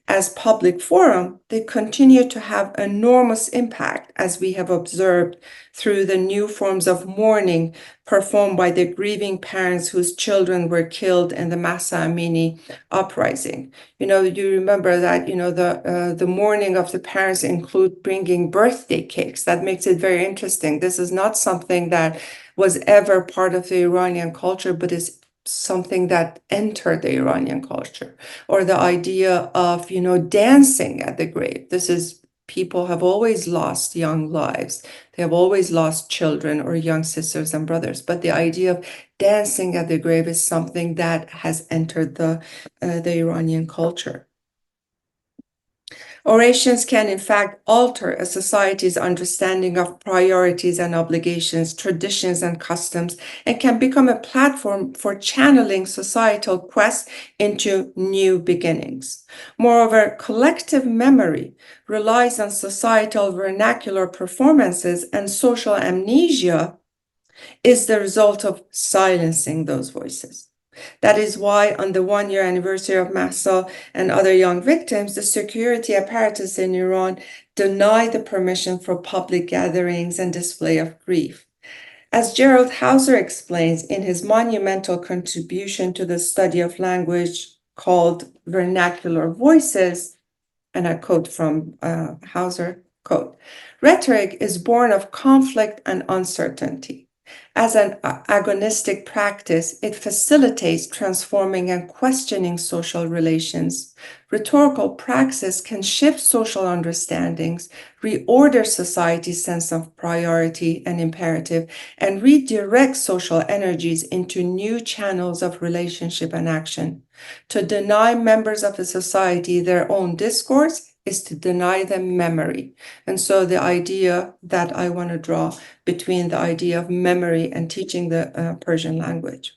As public forum, they continue to have enormous impact, as we have observed through the new forms of mourning performed by the grieving parents whose children were killed in the Mahsa Amini uprising. You know, you remember that, you know, the mourning of the parents include bringing birthday cakes. That makes it very interesting. This is not something that was ever part of the Iranian culture, but is something that entered the Iranian culture. Or the idea of, you know, dancing at the grave. This is, people have always lost young lives. They have always lost children or young sisters and brothers. But the idea of dancing at the grave is something that has entered the Iranian culture. Orations can, in fact, alter a society's understanding of priorities and obligations, traditions and customs, and can become a platform for channeling societal quests into new beginnings. Moreover, collective memory relies on societal vernacular performances, and social amnesia is the result of silencing those voices. That is why on the one-year anniversary of Mahsa and other young victims, the security apparatus in Iran denied the permission for public gatherings and display of grief. As Gerald Hauser explains in his monumental contribution to the study of language called Vernacular Voices, and I quote from Hauser, quote, "Rhetoric is born of conflict and uncertainty. As an agonistic practice, it facilitates transforming and questioning social relations. Rhetorical praxis can shift social understandings, reorder society's sense of priority and imperative, and redirect social energies into new channels of relationship and action. To deny members of a society their own discourse is to deny them memory." And so the idea that I want to draw between the idea of memory and teaching the Persian language.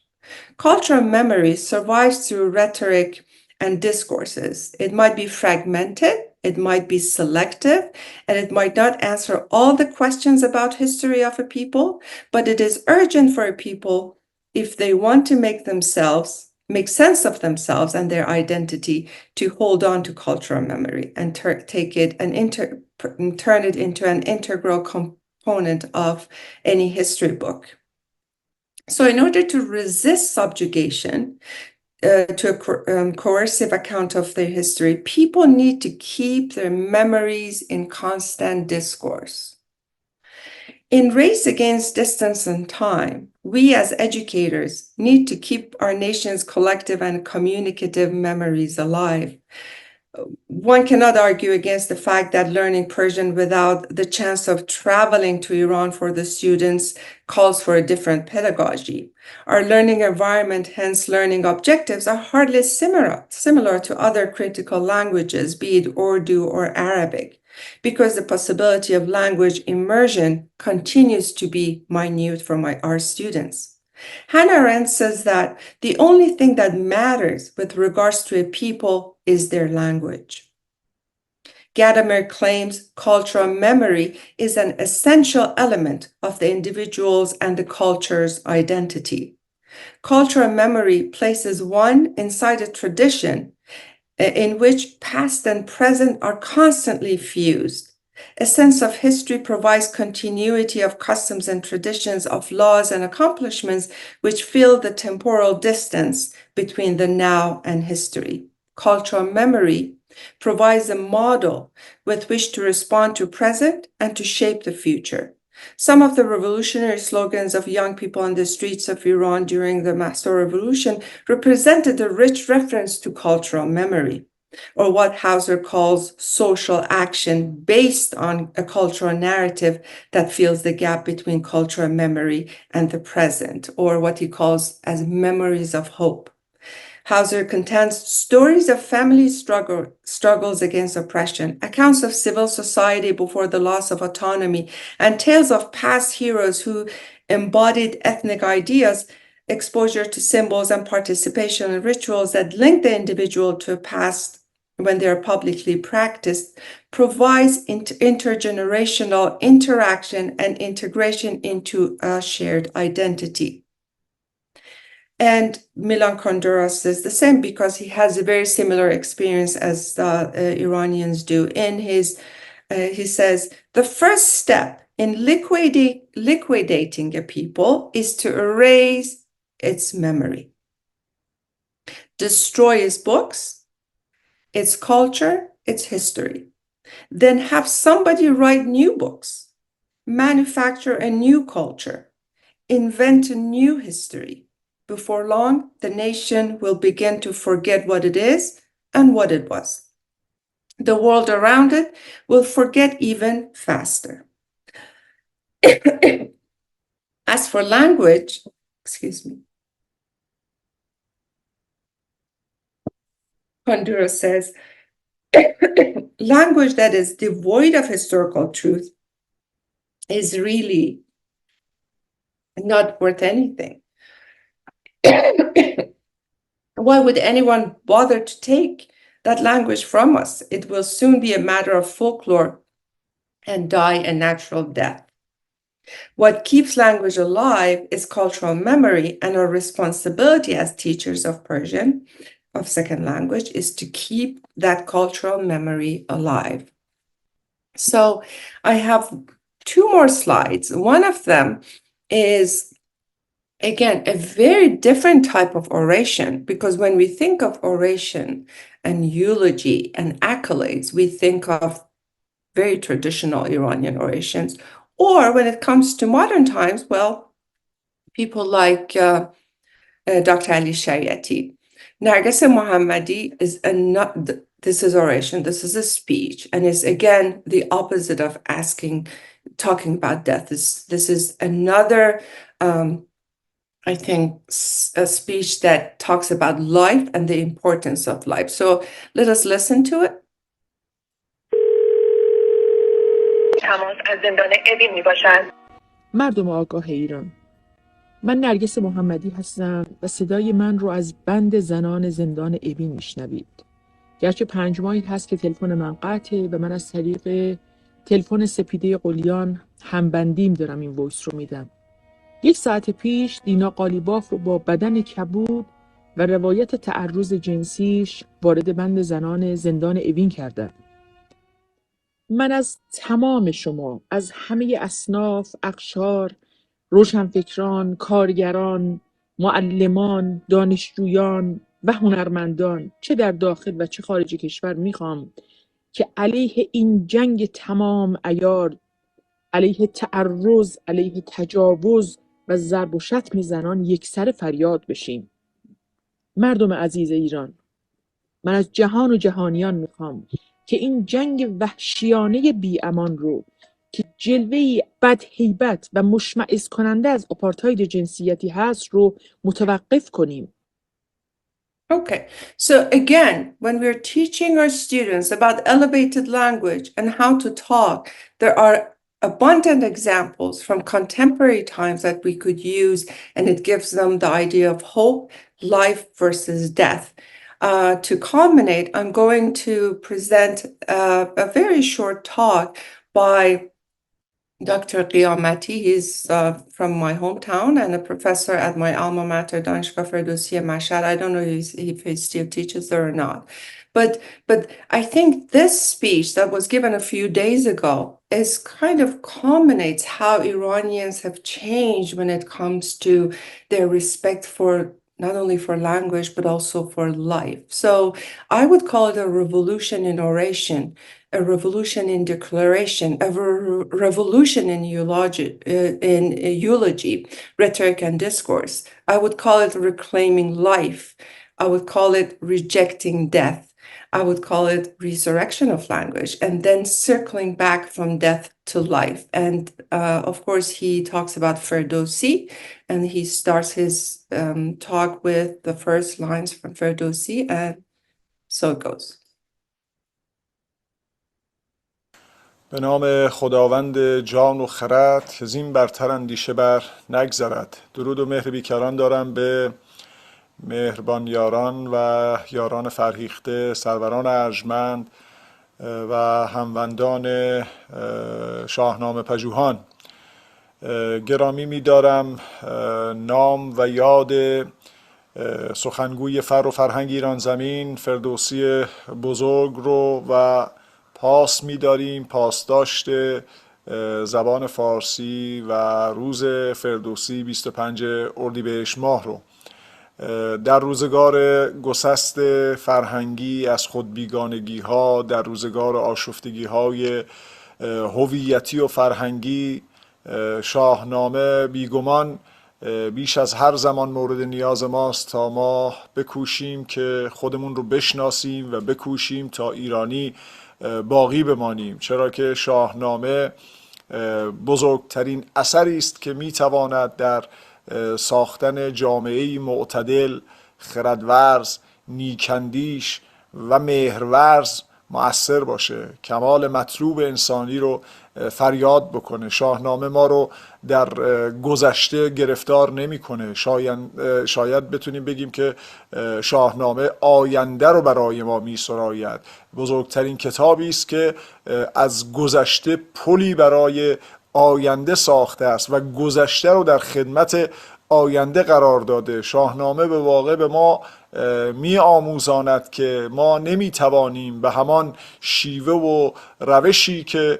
Cultural memory survives through rhetoric and discourses. It might be fragmented, it might be selective, and it might not answer all the questions about history of a people, but it is urgent for a people, if they want to make sense of themselves and their identity, to hold on to cultural memory and take it and turn it into an integral component of any history book. So in order to resist subjugation to a coercive account of their history, people need to keep their memories in constant discourse. In Race Against Distance and Time, we as educators need to keep our nation's collective and communicative memories alive. one cannot argue against the fact that learning Persian without the chance of traveling to Iran for the students calls for a different pedagogy. Our learning environment, hence learning objectives, are hardly similar to other critical languages, be it Urdu or Arabic, because the possibility of language immersion continues to be minute for our students. Hannah Arendt says that the only thing that matters with regards to a people is their language. Gadamer claims cultural memory is an essential element of the individual's and the culture's identity. Cultural memory places one inside a tradition in which past and present are constantly fused. A sense of history provides continuity of customs and traditions, of laws and accomplishments which fill the temporal distance between the now and history. Cultural memory provides a model with which to respond to present and to shape the future. Some of the revolutionary slogans of young people on the streets of Iran during the Mahsa Revolution represented a rich reference to cultural memory, or what Hauser calls social action based on a cultural narrative that fills the gap between cultural memory and the present, or what he calls as memories of hope. Hauser contends stories of family struggles against oppression, accounts of civil society before the loss of autonomy, and tales of past heroes who embodied ethnic ideas, exposure to symbols and participation in rituals that link the individual to a past when they are publicly practiced, provides intergenerational interaction and integration into a shared identity. And Milan Kundera says the same because he has a very similar experience as the Iranians do. In his, he says, the first step in liquidating a people is to erase its memory, destroy its books, its culture, its history, then have somebody write new books, manufacture a new culture, invent a new history. Before long, the nation will begin to forget what it is and what it was. The world around it will forget even faster. As for language, Kundera says, language that is devoid of historical truth is really not worth anything. Why would anyone bother to take that language from us? It will soon be a matter of folklore and die a natural death. What keeps language alive is cultural memory, and our responsibility as teachers of Persian, of second language, is to keep that cultural memory alive. So I have two more slides. One of them is, again, a very different type of oration, because when we think of oration and eulogy and accolades, we think of very traditional Iranian orations. Or when it comes to modern times, well, people like Dr. Ali Shariati. Narges Mohammadi is this is oration, this is a speech, and is again the opposite of talking about death. This is another I think, a speech that talks about life and the importance of life. So let us listen to it. مردم آگاه ایران، من نرگس محمدی هستم و صدای من رو از بند زنان زندان اوین میشنوید. گرچه 5 ماهی هست که تلفن من قطعه و من از طریق تلفن سپیده قلیان همبندیم دارم این وایس رو میدم. 1 ساعت پیش دینا قالیباف رو با بدن کبود و روایت تعرض جنسیش وارد بند زنان زندان اوین کردن. من از تمام شما، از همه اصناف، اقشار، روشنفکران، کارگران، معلمان، دانشجویان و هنرمندان، چه در داخل و چه خارج کشور میخوام که علیه این جنگ تمام عیار، علیه تعرض، علیه تجاوز و ضرب و شتم زنان یکسره فریاد بشیم. مردم عزیز ایران، من از جهان و جهانیان میخوام که این جنگ وحشیانه بی امان رو که جلوه‌ای بد هیبت و مشمئز کننده از آپارتاید جنسیتی هست رو متوقف کنیم. Okay, so again, when we're teaching our students about elevated language and how to talk, there are abundant examples from contemporary times that we could use, and it gives them the idea of hope, life versus death. To culminate, I'm going to present a very short talk by Dr. Qiyamati. He's from my hometown and a professor at my alma mater, Danishgah Ferdowsi Mashhad. I don't know if he still teaches there or not. But I think this speech that was given a few days ago is kind of culminates how Iranians have changed when it comes to their respect for not only for language, but also for life. So I would call it a revolution in oration, a revolution in declaration, a revolution in eulogy, rhetoric and discourse. I would call it reclaiming life. I would call it rejecting death. I would call it resurrection of language, and then circling back from death to life. And of course, he talks about Ferdowsi, and he starts his talk with the first lines from Ferdowsi, and so it goes. به نام خداوند جان و خرد که زین برتر اندیشه بر نگذرد. درود و مهر بیکران دارم به مهربان یاران و یاران فرهیخته، سروران ارجمند و هموندان شاهنامه پژوهان. گرامی می‌دارم نام و یاد سخنگوی فر و فرهنگ ایران زمین فردوسی بزرگ رو و پاس می‌داریم، پاسداشت زبان فارسی و روز فردوسی 25 اردیبهشت ماه رو. در روزگار گسست فرهنگی از خود بیگانگی ها، در روزگار آشفتگی های هویتی و فرهنگی، شاهنامه بیگمان بیش از هر زمان مورد نیاز ماست تا ما بکوشیم که خودمون رو بشناسیم و بکوشیم تا ایرانی باقی بمانیم، چرا که شاهنامه بزرگترین اثری است که میتواند در ساختن جامعه‌ای معتدل، خردورز، نیکندیش و مهرورز مؤثر باشه، کمال مطلوب انسانی رو فریاد بکنه. شاهنامه ما رو در گذشته گرفتار نمی‌کنه. شاید بتونیم بگیم که شاهنامه آینده رو برای ما می‌سراید. بزرگترین کتابی است که از گذشته پلی برای آینده ساخته است و گذشته رو در خدمت آینده قرار داده. شاهنامه به واقع به ما می آموزاند که ما نمی توانیم به همان شیوه و روشی که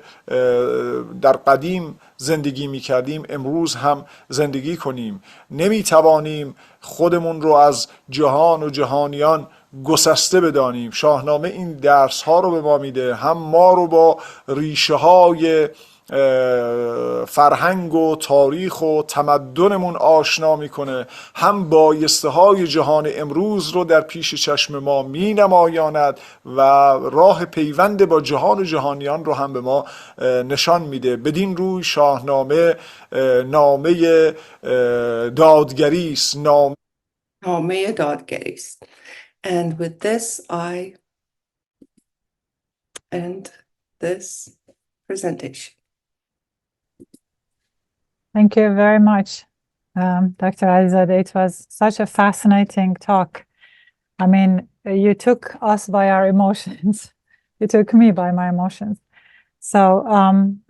در قدیم زندگی می کردیم امروز هم زندگی کنیم. نمی توانیم خودمون رو از جهان و جهانیان گسسته بدانیم. شاهنامه این درس ها رو به ما میده، هم ما رو با ریشه های فرهنگ و تاریخ و تمدنمون آشنا میکنه، هم بایسته های جهان امروز رو در پیش چشم ما می نمایاند و راه پیوند با جهان و جهانیان رو هم به ما نشان میده. بدین روی شاهنامه نامه دادگری است، نامه دادگری است. And with this I end this presentation. Thank you very much, Dr. Alizadeh. It was such a fascinating talk. I mean, you took us by our emotions. You took me by my emotions. So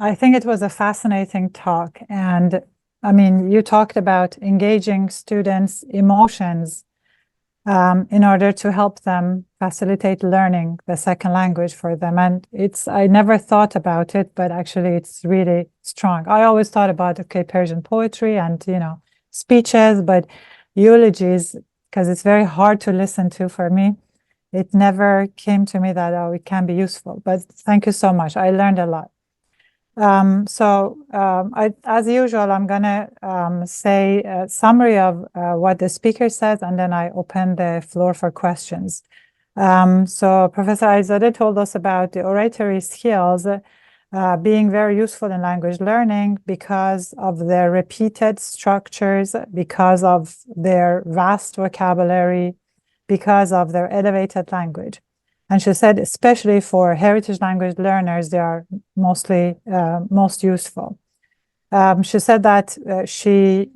I think it was a fascinating talk. And I mean, you talked about engaging students' emotions in order to help them facilitate learning the second language for them. And I never thought about it, but actually it's really strong. I always thought about, okay, Persian poetry and, speeches, but eulogies, because it's very hard to listen to for me. It never came to me that, it can be useful, but thank you so much. I learned a lot. As usual, I'm going to say a summary of what the speaker says, and then I open the floor for questions. So Professor Alizadeh told us about the oratory skills being very useful in language learning because of their repeated structures, because of their vast vocabulary, because of their elevated language. And she said, especially for heritage language learners, they are mostly most useful. She said that she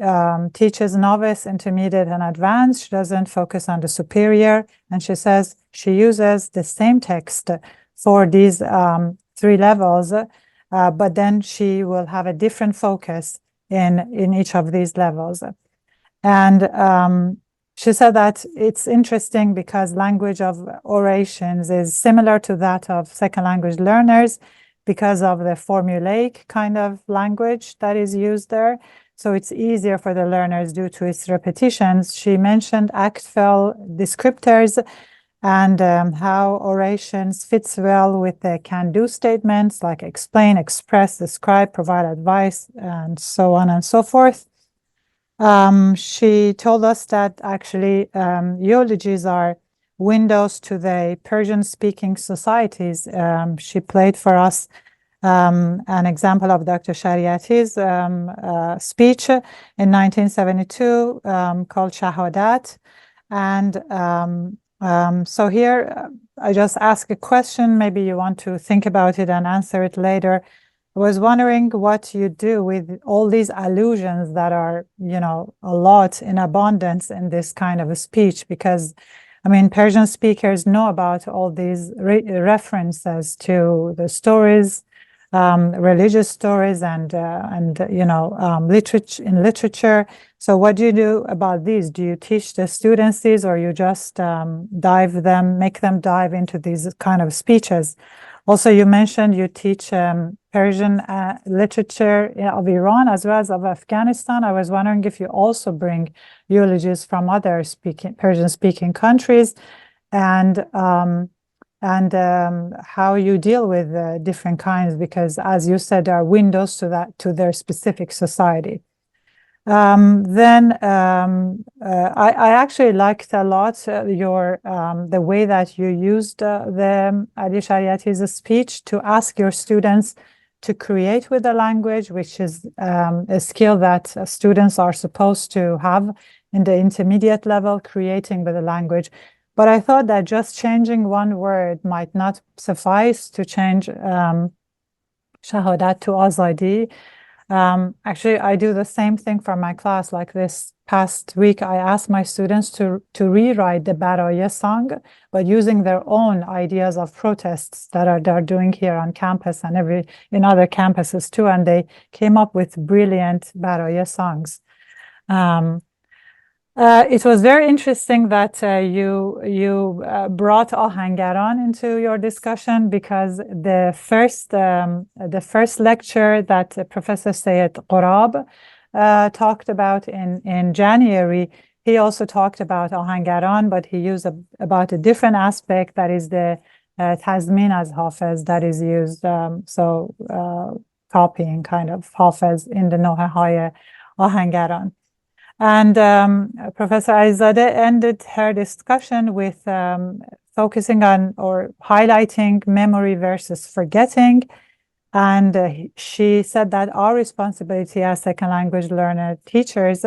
teaches novice, intermediate, and advanced. She doesn't focus on the superior. And she says she uses the same text for these 3 levels, but then she will have a different focus in each of these levels. And she said that it's interesting because language of orations is similar to that of second language learners because of the formulaic kind of language that is used there. So it's easier for the learners due to its repetitions. She mentioned act-fel descriptors and how orations fits well with the can-do statements like explain, express, describe, provide advice, and so on and so forth. She told us that actually eulogies are windows to the Persian-speaking societies. She played for us an example of Dr. Shariati's speech in 1972 called Shahadat. And so here I just ask a question, maybe you want to think about it and answer it later. I was wondering what you do with all these allusions that are, a lot in abundance in this kind of a speech, because I mean, Persian speakers know about all these references to the stories, religious stories, and literature. So, what do you do about these? Do you teach the students these, or you just make them dive into these kind of speeches? Also, you mentioned you teach Persian literature of Iran as well as of Afghanistan. I was wondering if you also bring eulogies from other Persian-speaking countries, and how you deal with different kinds, because as you said, there are windows to their specific society. I actually liked a lot the way that you used the Ali Shariati's speech to ask your students to create with the language, which is a skill that students are supposed to have in the intermediate level, creating with the language. But I thought that just changing one word might not suffice to change Shahadat to Azadi. Actually, I do the same thing for my class. Like this past week, I asked my students to rewrite the Baraye song, but using their own ideas of protests that they're doing here on campus and in other campuses too, and they came up with brilliant Baraye songs. It was very interesting that you brought Ahangaran into your discussion, because the first lecture that Professor Sayed Qorab talked about in January, he also talked about Ahangaran, but he used about a different aspect, that is the Tazmin as Hafiz that is used, copying kind of Hafiz in the Nohe-Hay Ahangaran. And Professor Alizadeh ended her discussion with focusing on or highlighting memory versus forgetting. And she said that our responsibility as second language learner teachers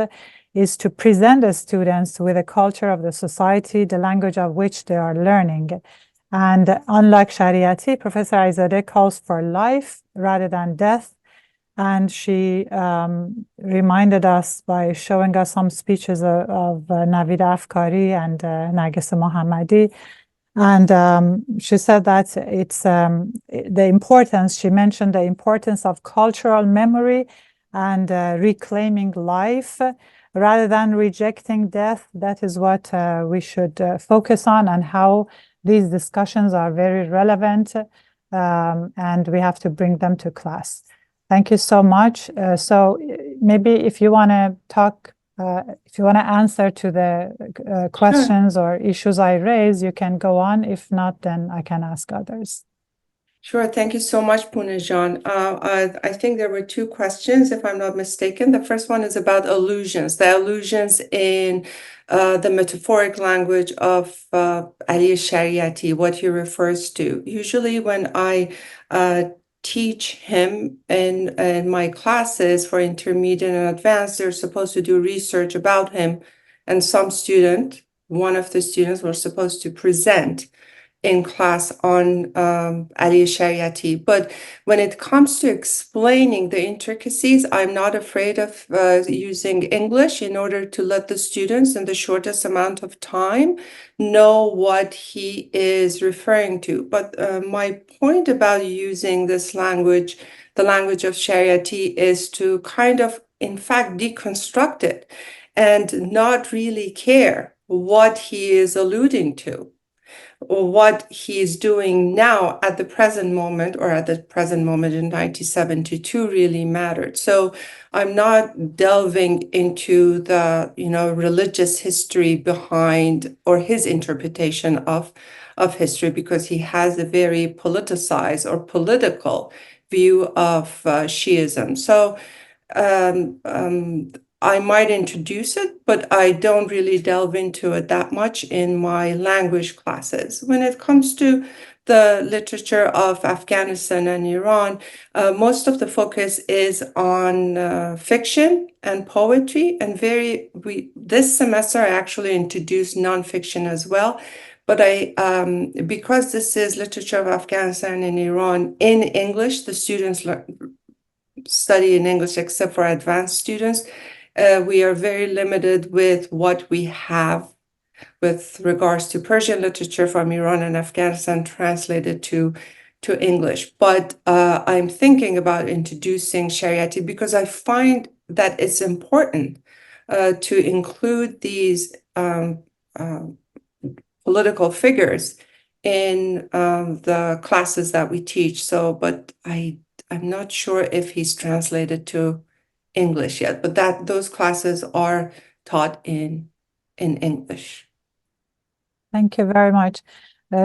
is to present the students with a culture of the society, the language of which they are learning. And unlike Shariati, Professor Alizadeh calls for life rather than death. And she reminded us by showing us some speeches of Navid Afkari and Narges Mohammadi. And she said that it's the importance, she mentioned the importance of cultural memory and reclaiming life rather than rejecting death. That is what we should focus on, and how these discussions are very relevant, and we have to bring them to class. Thank you so much. So maybe if you want to talk, if you want to answer to the questions or issues I raise, you can go on. If not, then I can ask others. Sure. Thank you so much, Punejan. I think there were two questions, if I'm not mistaken. The first one is about allusions, the allusions in the metaphoric language of Ali Shariati, what he refers to. Usually when I teach him in my classes for intermediate and advanced, they're supposed to do research about him. And one of the students was supposed to present in class on Ali Shariati. But when it comes to explaining the intricacies, I'm not afraid of using English in order to let the students in the shortest amount of time know what he is referring to. But my point about using this language, the language of Shariati, is to kind of, in fact, deconstruct it and not really care what he is alluding to, or what he is doing now at the present moment, or at the present moment in 1972 really mattered. So I'm not delving into the, religious history behind, or his interpretation of history, because he has a very politicized or political view of Shiism. So I might introduce it, but I don't really delve into it that much in my language classes. When it comes to the literature of Afghanistan and Iran, most of the focus is on fiction and poetry, and this semester I actually introduced nonfiction as well. But because this is literature of Afghanistan and Iran in English, the students study in English except for advanced students. We are very limited with what we have with regards to Persian literature from Iran and Afghanistan translated to English. But I'm thinking about introducing Shariati because I find that it's important to include these political figures in the classes that we teach. But I'm not sure if he's translated to English yet, but those classes are taught in English. Thank you very much.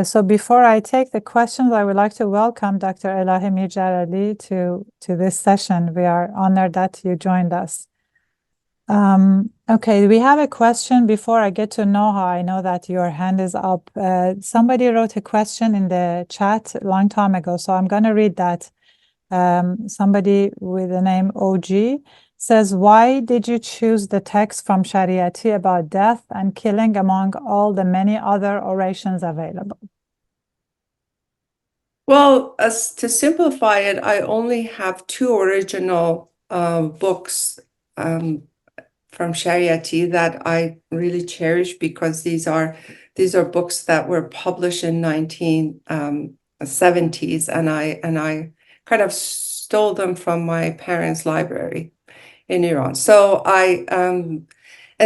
So before I take the questions, I would like to welcome Dr. Elahé Mir-Djalali to this session. We are honored that you joined us. Okay, we have a question before I get to Noha. I know that your hand is up. Somebody wrote a question in the chat a long time ago, so I'm going to read that. Somebody with the name OG says, why did you choose the text from Shariati about death and killing among all the many other orations available? Well, to simplify it, I only have two original books from Shariati that I really cherish, because these are books that were published in 1970s, and I kind of stole them from my parents' library in Iran. So and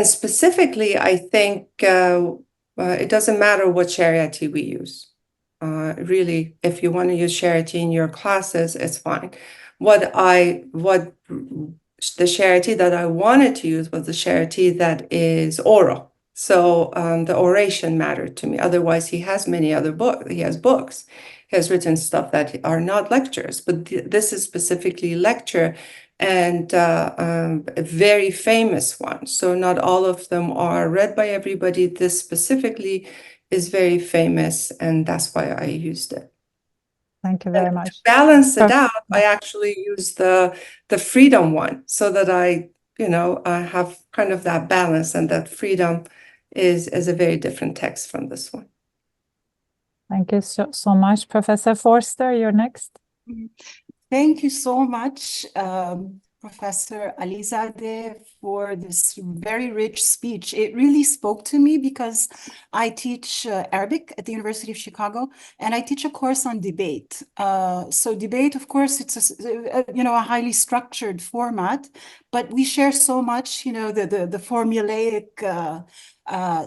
specifically, I think it doesn't matter what Shariati we use. Really, if you want to use Shariati in your classes, it's fine. The Shariati that I wanted to use was the Shariati that is oral. So the oration mattered to me. Otherwise, he has many other books. He has books. He has written stuff that are not lectures, but this is specifically lecture, and a very famous one. So not all of them are read by everybody. This specifically is very famous, and that's why I used it. Thank you very much. To balance it out, I actually use the freedom one, so that I have kind of that balance, and that freedom is a very different text from this one. Thank you so much. Professor Forster, you're next. Thank you so much, Professor Alizadeh, for this very rich speech. It really spoke to me because I teach Arabic at the University of Chicago, and I teach a course on debate. So debate, of course, it's a highly structured format, but we share so much, the formulaic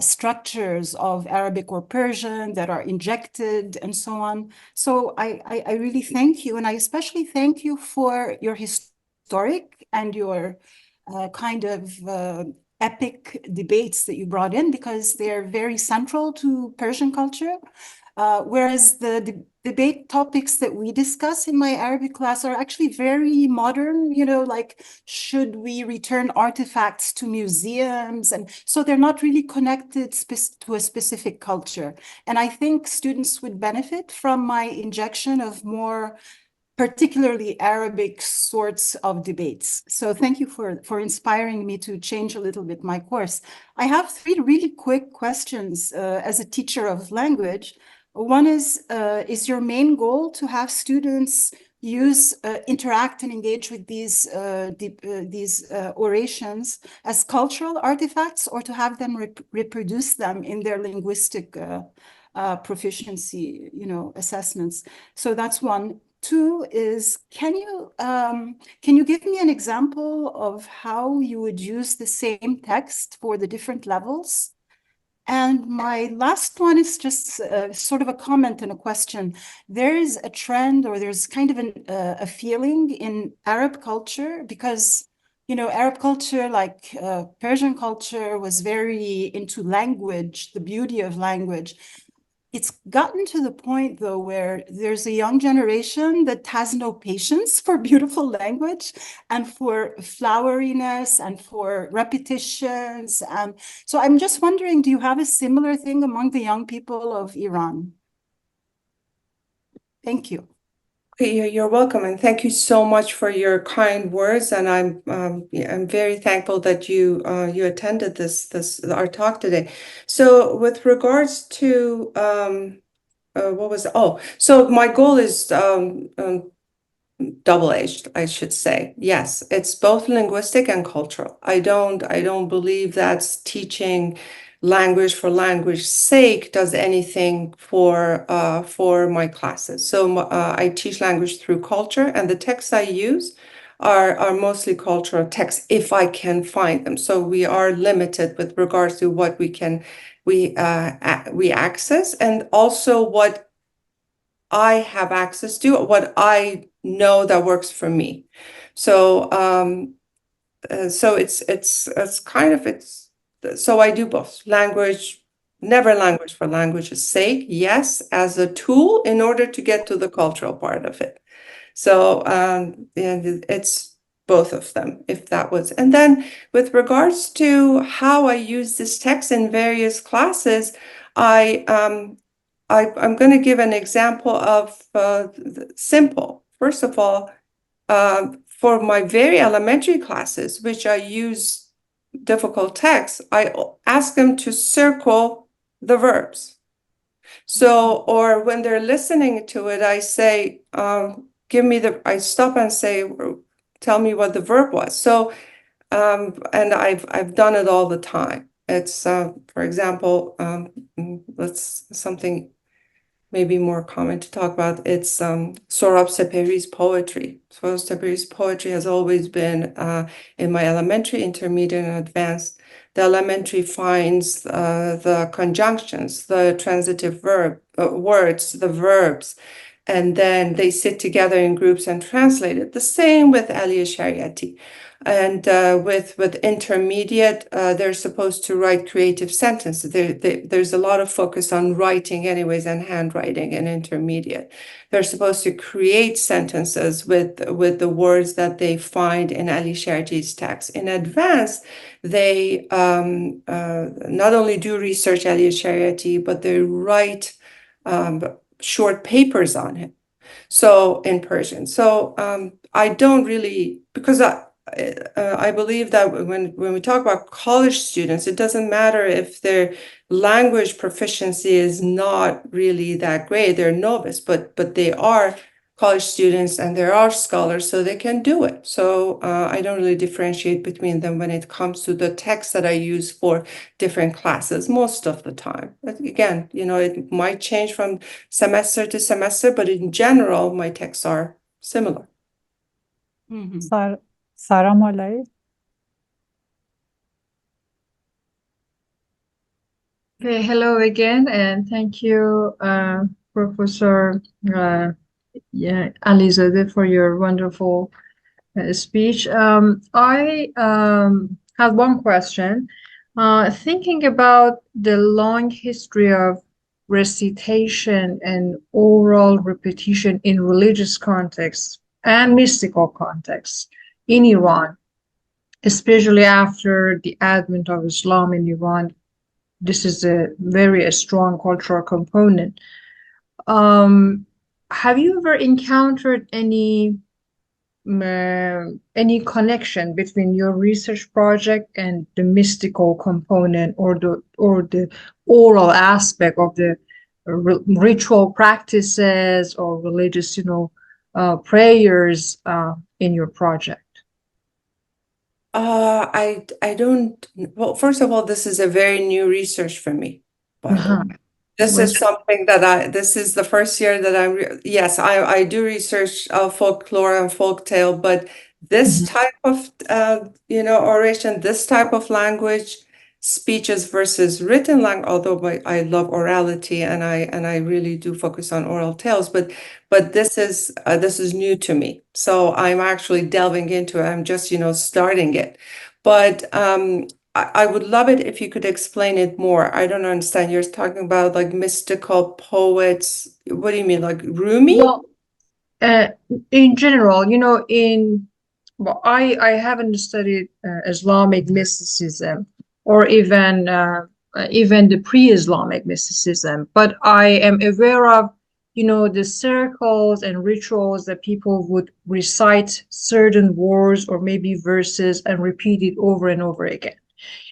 structures of Arabic or Persian that are injected and so on. So I really thank you, and I especially thank you for your historic and your kind of epic debates that you brought in, because they're very central to Persian culture. whereas the debate topics that we discuss in my Arabic class are actually very modern, like should we return artifacts to museums? And so they're not really connected to a specific culture. And I think students would benefit from my injection of more particularly Arabic sorts of debates. So thank you for inspiring me to change a little bit my course. I have 3 really quick questions as a teacher of language. One is your main goal to have students interact and engage with these orations as cultural artifacts, or to have them reproduce them in their linguistic proficiency, assessments? So that's one. 2 is, can you give me an example of how you would use the same text for the different levels? And my last one is just sort of a comment and a question. There is a trend, or there's kind of a feeling in Arab culture, because Arab culture, like Persian culture, was very into language, the beauty of language. It's gotten to the point, though, where there's a young generation that has no patience for beautiful language and for floweriness and for repetitions. And so I'm just wondering, do you have a similar thing among the young people of Iran? Thank you. You're welcome, and thank you so much for your kind words. And I'm very thankful that you attended our talk today. So with regards to what was so my goal is double-edged, I should say. Yes, it's both linguistic and cultural. I don't believe that's teaching language for language's sake does anything for my classes. So I teach language through culture, and the texts I use are mostly cultural texts if I can find them. So we are limited with regards to what we access, and also what I have access to, what I know that works for me. So so I do both. Language, never language for language's sake, yes, as a tool in order to get to the cultural part of it. So and it's both of them, if that was. And then with regards to how I use this text in various classes, I'm going to give an example of simple. First of all, for my very elementary classes, which I use difficult texts, I ask them to circle the verbs. So, or when they're listening to it, I say, I stop and say, tell me what the verb was. So, and I've done it all the time. It's, for example, something maybe more common to talk about. It's Sohrab Sepehri's poetry. Sohrab Sepehri's poetry has always been in my elementary, intermediate, and advanced. The elementary finds the conjunctions, the transitive words, the verbs, and then they sit together in groups and translate it. The same with Aliyah Shariati. And with intermediate, they're supposed to write creative sentences. There's a lot of focus on writing anyways, and handwriting in intermediate. They're supposed to create sentences with the words that they find in Ali Shariati's text. In advance, they not only do research Ali Shariati, but they write short papers on him. So in Persian. So I don't really, because I believe that when we talk about college students, it doesn't matter if their language proficiency is not really that great. They're novice, but they are college students and there are scholars, so they can do it. So I don't really differentiate between them when it comes to the text that I use for different classes most of the time. But again, it might change from semester to semester, but in general, my texts are similar. Mm-hmm. Sara Molay. Okay, hello again, and thank you, Professor Alizadeh, for your wonderful speech. I have one question. Thinking about the long history of recitation and oral repetition in religious contexts and mystical contexts in Iran, especially after the advent of Islam in Iran. This is a very strong cultural component. Have you ever encountered any connection between your research project and the mystical component or the oral aspect of the ritual practices or religious, prayers in your project? I don't. Well, first of all, this is a very new research for me. By the way. This is something that this is the first year that yes, I do research folklore and folktale, but this type of, oration, this type of language, speeches versus written language, although I love orality and I really do focus on oral tales, but this is new to me. So I'm actually delving into it. I'm just, starting it. But I would love it if you could explain it more. I don't understand. You're talking about like mystical poets. What do you mean, like Rumi? Well, in general, I haven't studied Islamic mysticism or even the pre-Islamic mysticism, but I am aware of, the circles and rituals that people would recite certain words or maybe verses and repeat it over and over again.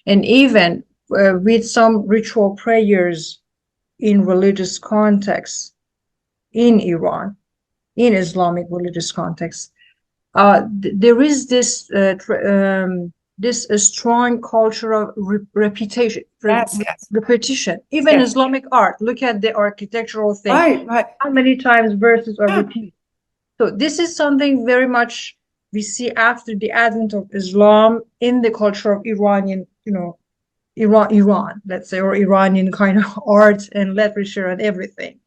And even with some ritual prayers in religious contexts in Iran, in Islamic religious context, there is this strong culture of repetition. Repetition. Even Islamic art. Look at the architectural thing. Right. How many times verses are repeated? So this is something very much we see after the advent of Islam in the culture of Iranian, Iran, let's say, or Iranian kind of art and literature and everything.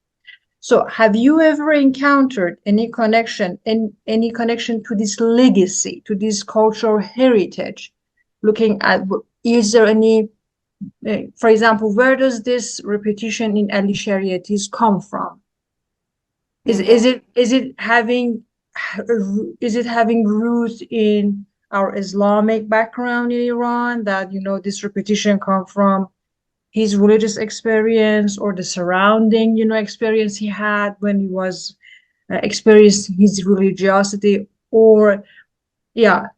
So have you ever encountered any connection to this legacy, to this cultural heritage? Looking at, is there any, for example, where does this repetition in Ali Shariatis come from? Is it having roots in our Islamic background in Iran, that this repetition come from his religious experience or the surrounding experience he had when he was experiencing his religiosity, or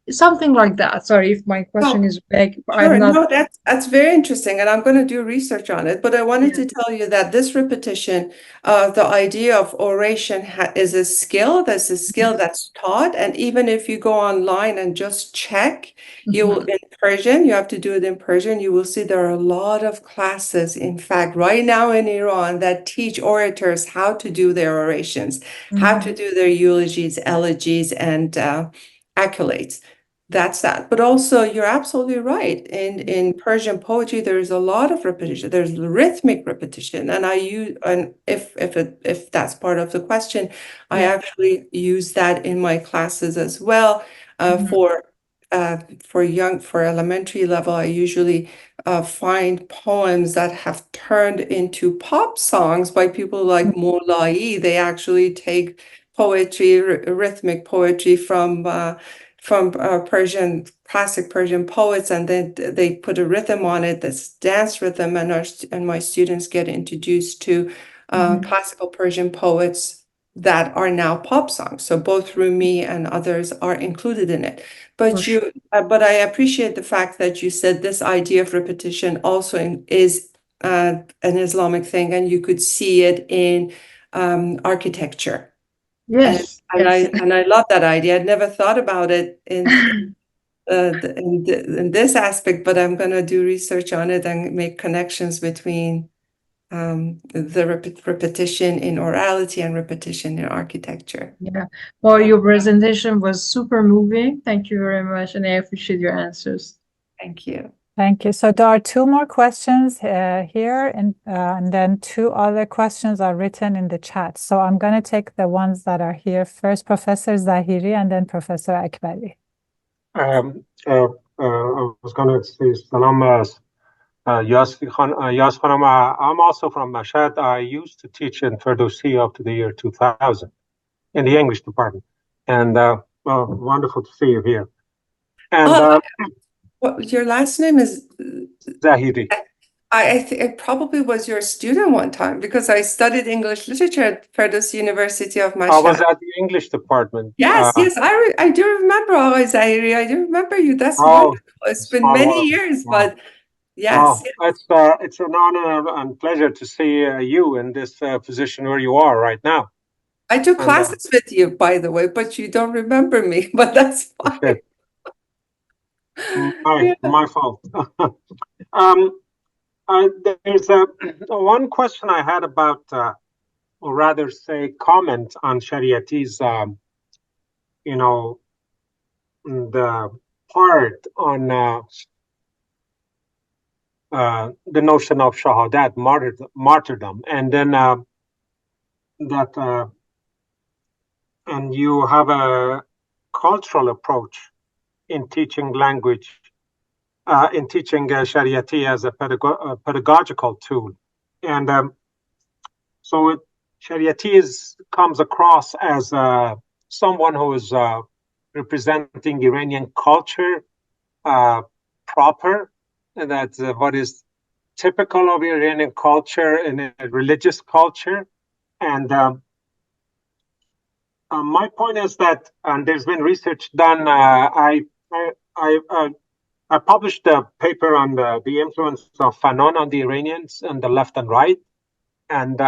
something like that? Sorry if my question is vague. Sure, no, that's very interesting, and I'm going to do research on it. But I wanted to tell you that this repetition, the idea of oration is a skill. That's a skill that's taught, and even if you go online and just check, you will in Persian. You have to do it in Persian. You will see there are a lot of classes, in fact, right now in Iran that teach orators how to do their orations, how to do their eulogies, elegies, and accolades. That's that. But also, you're absolutely right. In Persian poetry, there's a lot of repetition. There's rhythmic repetition, and if that's part of the question, I actually use that in my classes as well. For elementary level, I usually find poems that have turned into pop songs by people like Moulai. They actually take poetry, rhythmic poetry from classic Persian poets, and then they put a rhythm on it, that's dance rhythm, and my students get introduced to classical Persian poets that are now pop songs. So both Rumi and others are included in it. But but I appreciate the fact that you said this idea of repetition also is an Islamic thing, and you could see it in architecture. Yes. And I love that idea. I'd never thought about it in this aspect, but I'm going to do research on it and make connections between the repetition in orality and repetition in architecture. Yeah. Well, your presentation was super moving. Thank you very much, and I appreciate your answers. Thank you. Thank you. So there are two more questions here, and then two other questions are written in the chat. So I'm going to take the ones that are here first, Professor Zahiri, and then Professor Akbari. I was going to say salam Yass Khanam, I'm also from Mashhad. I used to teach in Ferdowsi up to the year 2000 in the English department. And wonderful to see you here. And your last name is Zahidi. I think it probably was your student one time because I studied English literature at Ferdowsi University of Mashhad. I was at the English department. Yes, I do remember Zahiri. I do remember you. That's wonderful. It's been many years, but yes. It's an honor and pleasure to see you in this position where you are right now. I took classes with you, by the way, but you don't remember me, but that's fine. My fault. There's one question I had about, or rather say comment on Shariati's, the part on the notion of shahadat, martyrdom, and then and you have a cultural approach in teaching language, in teaching Shariati as a pedagogical tool. And so Shariati comes across as someone who is representing Iranian culture proper, and that's what is typical of Iranian culture and a religious culture. And my point is that, and there's been research done. I published a paper on the influence of Fanon on the Iranians on the left and right, and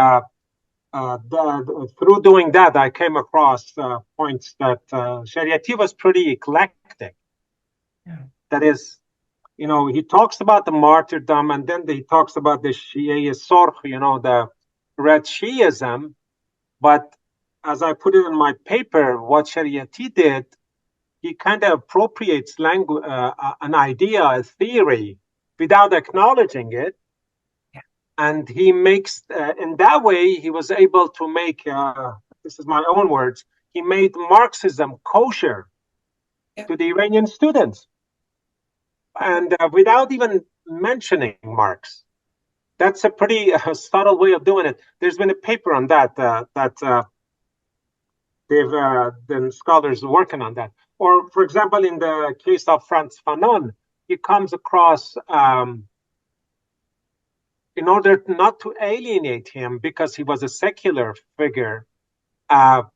through doing that, I came across points that Shariati was pretty eclectic. Yeah. That is, he talks about the martyrdom, and then he talks about the Shia Sorh, the red Shiism. But as I put it in my paper, what Shariati did, he kind of appropriates an idea, a theory, without acknowledging it. Yeah. And he makes, in that way, he was able to make, this is my own words, he made Marxism kosher to the Iranian students. And without even mentioning Marx. That's a pretty subtle way of doing it. There's been a paper on that, they've been scholars working on that. Or, for example, in the case of Frantz Fanon, he comes across, in order not to alienate him, because he was a secular figure, to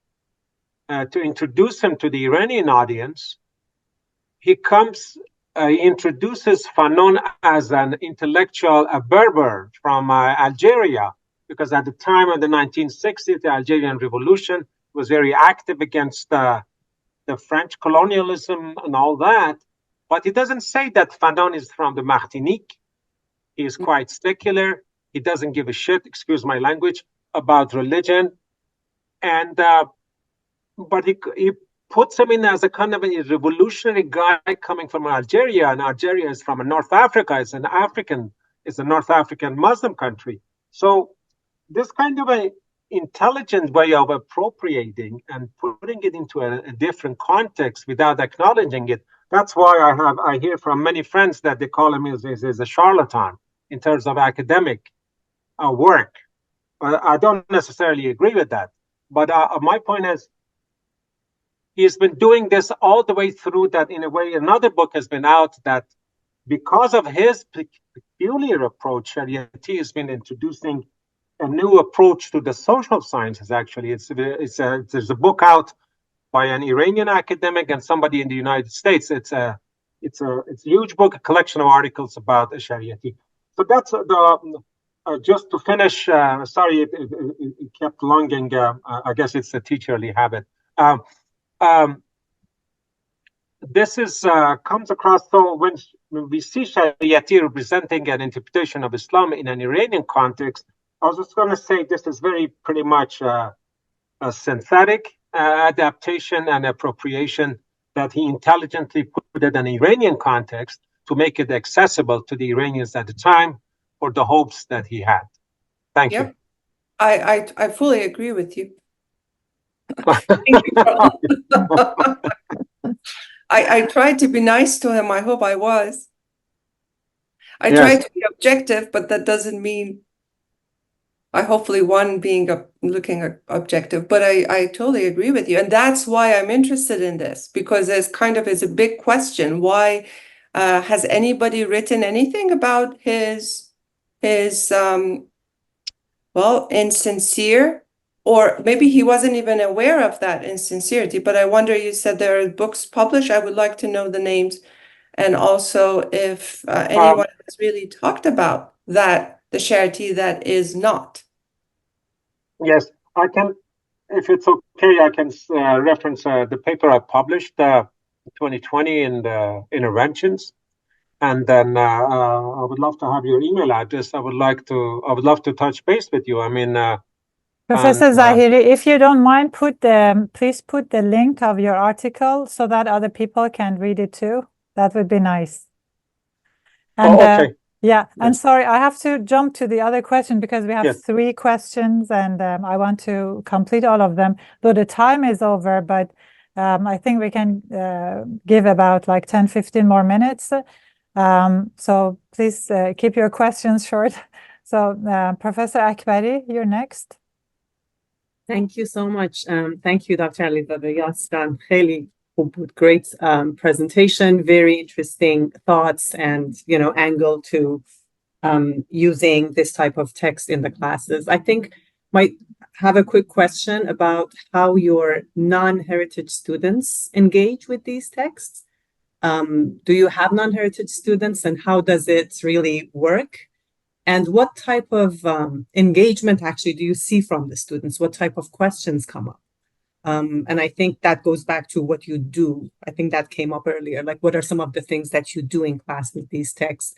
introduce him to the Iranian audience, he introduces Fanon as an intellectual, a Berber from Algeria, because at the time of the 1960s, the Algerian Revolution was very active against the French colonialism and all that. But he doesn't say that Fanon is from the Martinique. He is quite secular. He doesn't give a shit, excuse my language, about religion. And but he puts him in as a kind of a revolutionary guy coming from Algeria, and Algeria is from North Africa. It's a North African Muslim country. So this kind of a intelligent way of appropriating and putting it into a different context without acknowledging it. That's why I hear from many friends that they call him is a charlatan in terms of academic work. I don't necessarily agree with that, but my point is, he's been doing this all the way through that. In a way, another book has been out that because of his peculiar approach, Shariati has been introducing a new approach to the social sciences. Actually, there's a book out by an Iranian academic and somebody in the United States. It's a huge book, a collection of articles about Shariati. So that's just to finish. Sorry, it kept longing. I guess it's a teacherly habit. This comes across. So when we see Shariati representing an interpretation of Islam in an Iranian context, I was just going to say this is pretty much a synthetic adaptation and appropriation that he intelligently put in an Iranian context to make it accessible to the Iranians at the time for the hopes that he had. Thank you. I fully agree with you. Thank you. I tried to be nice to him. I hope I was. I Yes. try to be objective, but that doesn't mean hopefully one being looking objective, but I totally agree with you. And that's why I'm interested in this, because it's a big question. Why has anybody written anything about his insincere, or maybe he wasn't even aware of that insincerity, but I wonder, you said there are books published. I would like to know the names, and also if anyone has really talked about that, the charity that is not. Yes, I can, if it's okay, I can reference the paper I published 2020 in the Interventions. And then I would love to have your email address. I would love to touch base with you. I mean, Professor Zahiri, if you don't mind, please put the link of your article so that other people can read it too. That would be nice. And, okay. Yeah, Yes. and sorry, I have to jump to the other question because we have Yes. 3 questions and I want to complete all of them. Though the time is over, but I think we can give about like 10, 15 more minutes. So please keep your questions short. So Professor Akbari, you're next. Thank you so much. Thank you, Dr. Alizadeh. Yass, خیلی خوب بود. Great presentation, very interesting thoughts and, angle to using this type of text in the classes. I think might have a quick question about how your non-heritage students engage with these texts. Do you have non-heritage students, and how does it really work? And what type of engagement actually do you see from the students? What type of questions come up? And I think that goes back to what you do. I think that came up earlier. Like, what are some of the things that you do in class with these texts?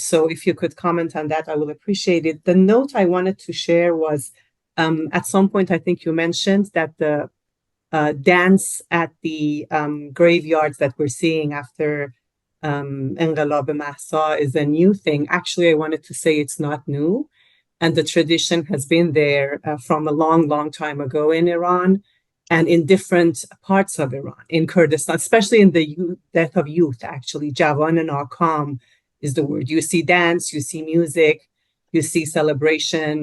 So if you could comment on that, I will appreciate it. The note I wanted to share was, at some point, I think you mentioned that the dance at the graveyards that we're seeing after Enqilab Mahsa is a new thing. Actually, I wanted to say it's not new. And the tradition has been there from a long, long time ago in Iran and in different parts of Iran, in Kurdistan, especially in the death of youth, actually. Jawan and Akam is the word. You see dance, you see music, you see celebration,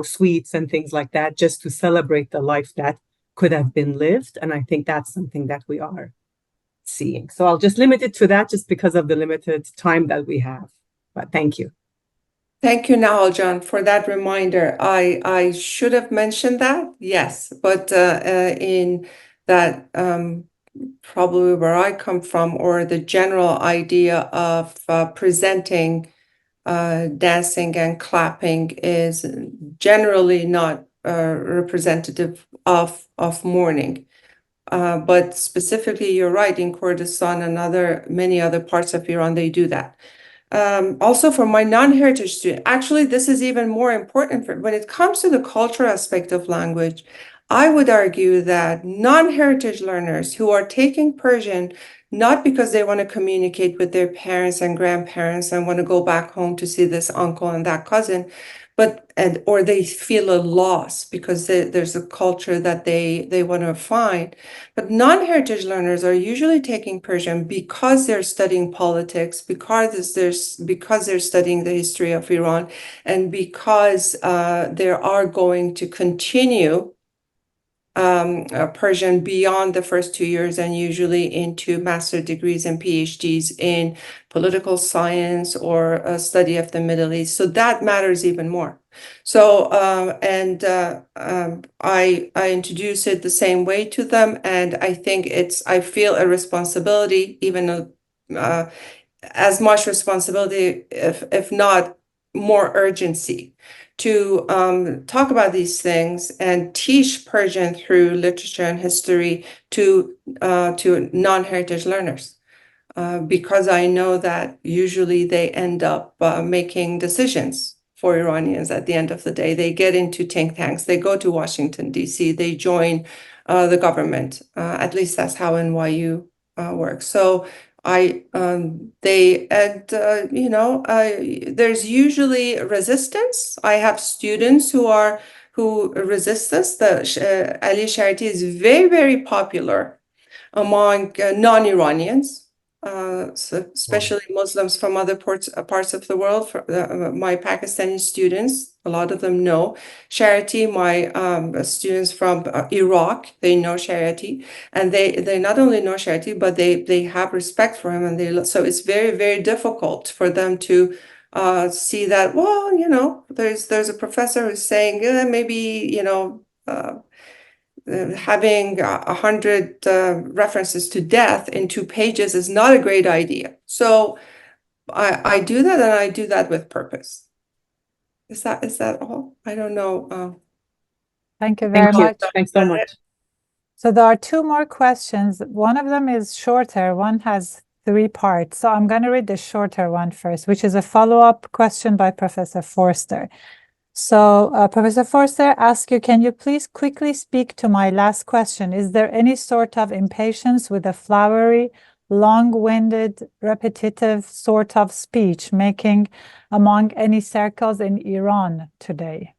sweets and things like that, just to celebrate the life that could have been lived. And I think that's something that we are seeing. So I'll just limit it to that just because of the limited time that we have. But thank you. Thank you, Nahal John, for that reminder. I should have mentioned that, yes, but in that probably where I come from, or the general idea of presenting dancing and clapping is generally not representative of mourning. But specifically, you're right, in Kurdistan and many other parts of Iran, they do that. Also for my non-heritage student, actually, this is even more important when it comes to the cultural aspect of language. I would argue that non-heritage learners who are taking Persian, not because they want to communicate with their parents and grandparents and want to go back home to see this uncle and that cousin, or they feel a loss because there's a culture that they want to find. But non-heritage learners are usually taking Persian because they're studying politics, because they're studying the history of Iran, and because they are going to continue Persian beyond the first 2 years and usually into master's degrees and PhDs in political science or a study of the Middle East. So that matters even more. So, I introduce it the same way to them. And I think I feel a responsibility, even as much responsibility, if not more urgency, to talk about these things and teach Persian through literature and history to non-heritage learners, because I know that usually they end up making decisions for Iranians at the end of the day. They get into think tanks, they go to Washington, D.C., they join the government. At least that's how NYU works. So there's usually resistance. I have students who resist this. The Ali Sharti is very, very popular among non-Iranians. especially Muslims from other parts of the world. My Pakistani students, a lot of them know Charity. My students from Iraq, they know Charity, and they not only know Charity, but they have respect for him, and so it's very, very difficult for them to see that, well, there's a professor who's saying maybe having 100 references to death in 2 pages is not a great idea. So I do that, and I do that with purpose. Is that all? I don't know. Thank you very much. Thanks so much. So there are 2 more questions. One of them is shorter. One has 3 parts. So I'm going to read the shorter one first, which is a follow-up question by Professor Forster. So Professor Forster asks you, can you please quickly speak to my last question? Is there any sort of impatience with a flowery, long-winded, repetitive sort of speech making among any circles in Iran today?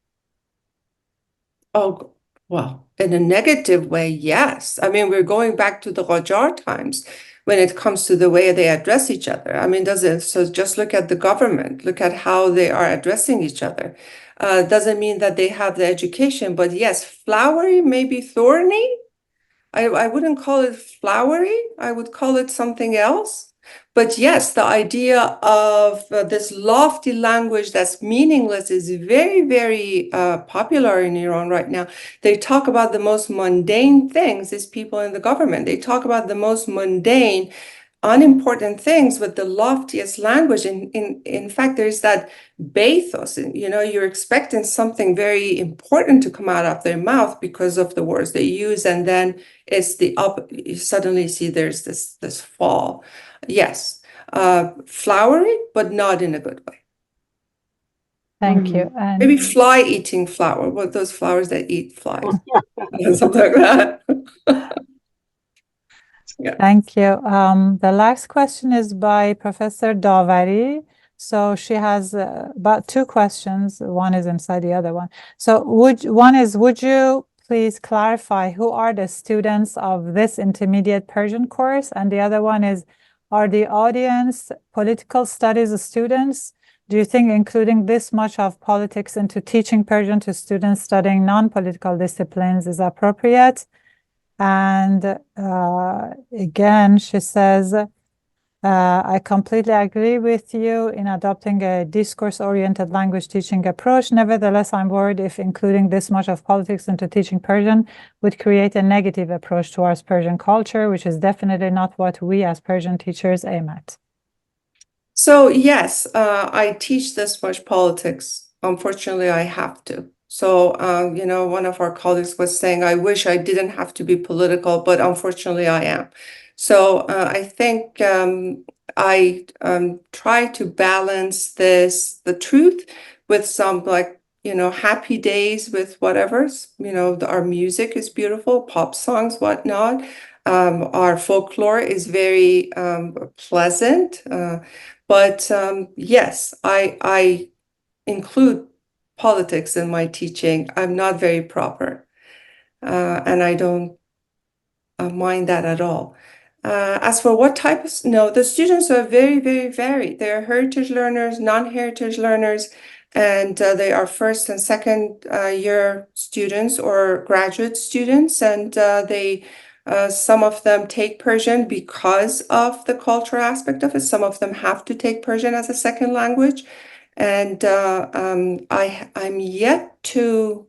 Oh, well, in a negative way, yes. I mean, we're going back to the Qajar times when it comes to the way they address each other. I mean, so just look at the government, look at how they are addressing each other. Doesn't mean that they have the education, but yes, flowery, maybe thorny. I wouldn't call it flowery. I would call it something else. But yes, the idea of this lofty language that's meaningless is very, very popular in Iran right now. They talk about the most mundane things, these people in the government. They talk about the most mundane, unimportant things with the loftiest language. In fact, there's that bathos, you're expecting something very important to come out of their mouth because of the words they use, and then it's you suddenly see there's this fall. Yes, flowery, but not in a good way. Thank you. And maybe fly-eating flower, what those flowers that eat flies, something like that. Yeah. Thank you. The last question is by Professor Davari. So she has about 2 questions. One is inside the other one. So would you please clarify who are the students of this intermediate Persian course? And the other one is, are the audience political studies students? Do you think including this much of politics into teaching Persian to students studying non-political disciplines is appropriate? And again, she says, I completely agree with you in adopting a discourse-oriented language teaching approach. Nevertheless, I'm worried if including this much of politics into teaching Persian would create a negative approach towards Persian culture, which is definitely not what we as Persian teachers aim at. So yes, I teach this much politics. Unfortunately, I have to. So, one of our colleagues was saying, I wish I didn't have to be political, but unfortunately I am. So I think I try to balance the truth with some happy days with whatever's, our music is beautiful, pop songs, whatnot. Our folklore is very pleasant. But yes, I include politics in my teaching. I'm not very proper, and I don't mind that at all. As for what type of, no, the students are very, very varied. They are heritage learners, non-heritage learners, and they are first and second year students or graduate students, and some of them take Persian because of the cultural aspect of it. Some of them have to take Persian as a second language. And I'm yet to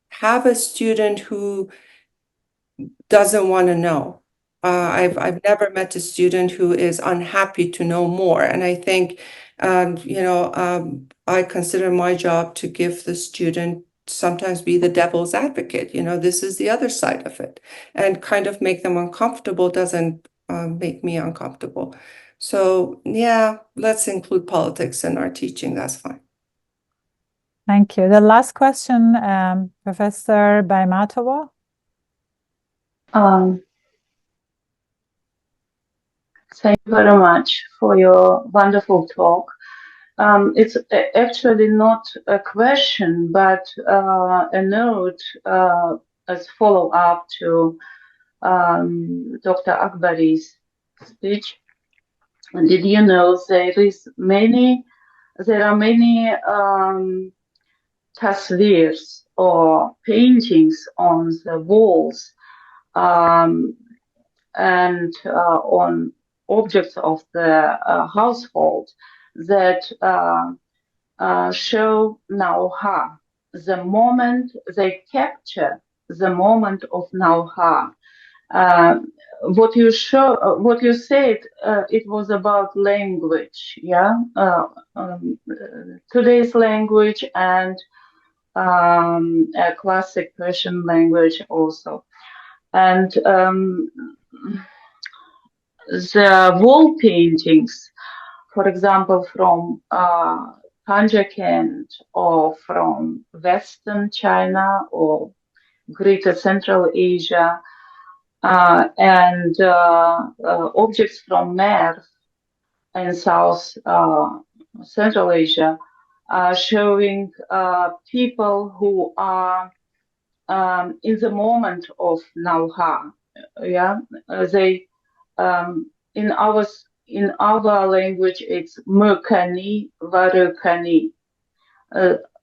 have a student who doesn't want to know. I've never met a student who is unhappy to know more. And I think, I consider my job to give the student, sometimes be the devil's advocate. This is the other side of it. And kind of make them uncomfortable doesn't make me uncomfortable. So yeah, let's include politics in our teaching. That's fine. Thank you. The last question, Professor Baimatova. Thank you very much for your wonderful talk. It's actually not a question, but a note as follow-up to Dr. Akbari's speech. did you know there are many tasvirs or paintings on the walls and on objects of the household that show Nauha, the moment they capture the moment of Nauha. What you said, it was about language, yeah, today's language and a classic Persian language also, and the wall paintings, for example, from Panjakent or from Western China or Greater Central Asia, and objects from Mer and South Central Asia, showing people who are in the moment of Nauha. Yeah, they in our language it's Mukani Varukani,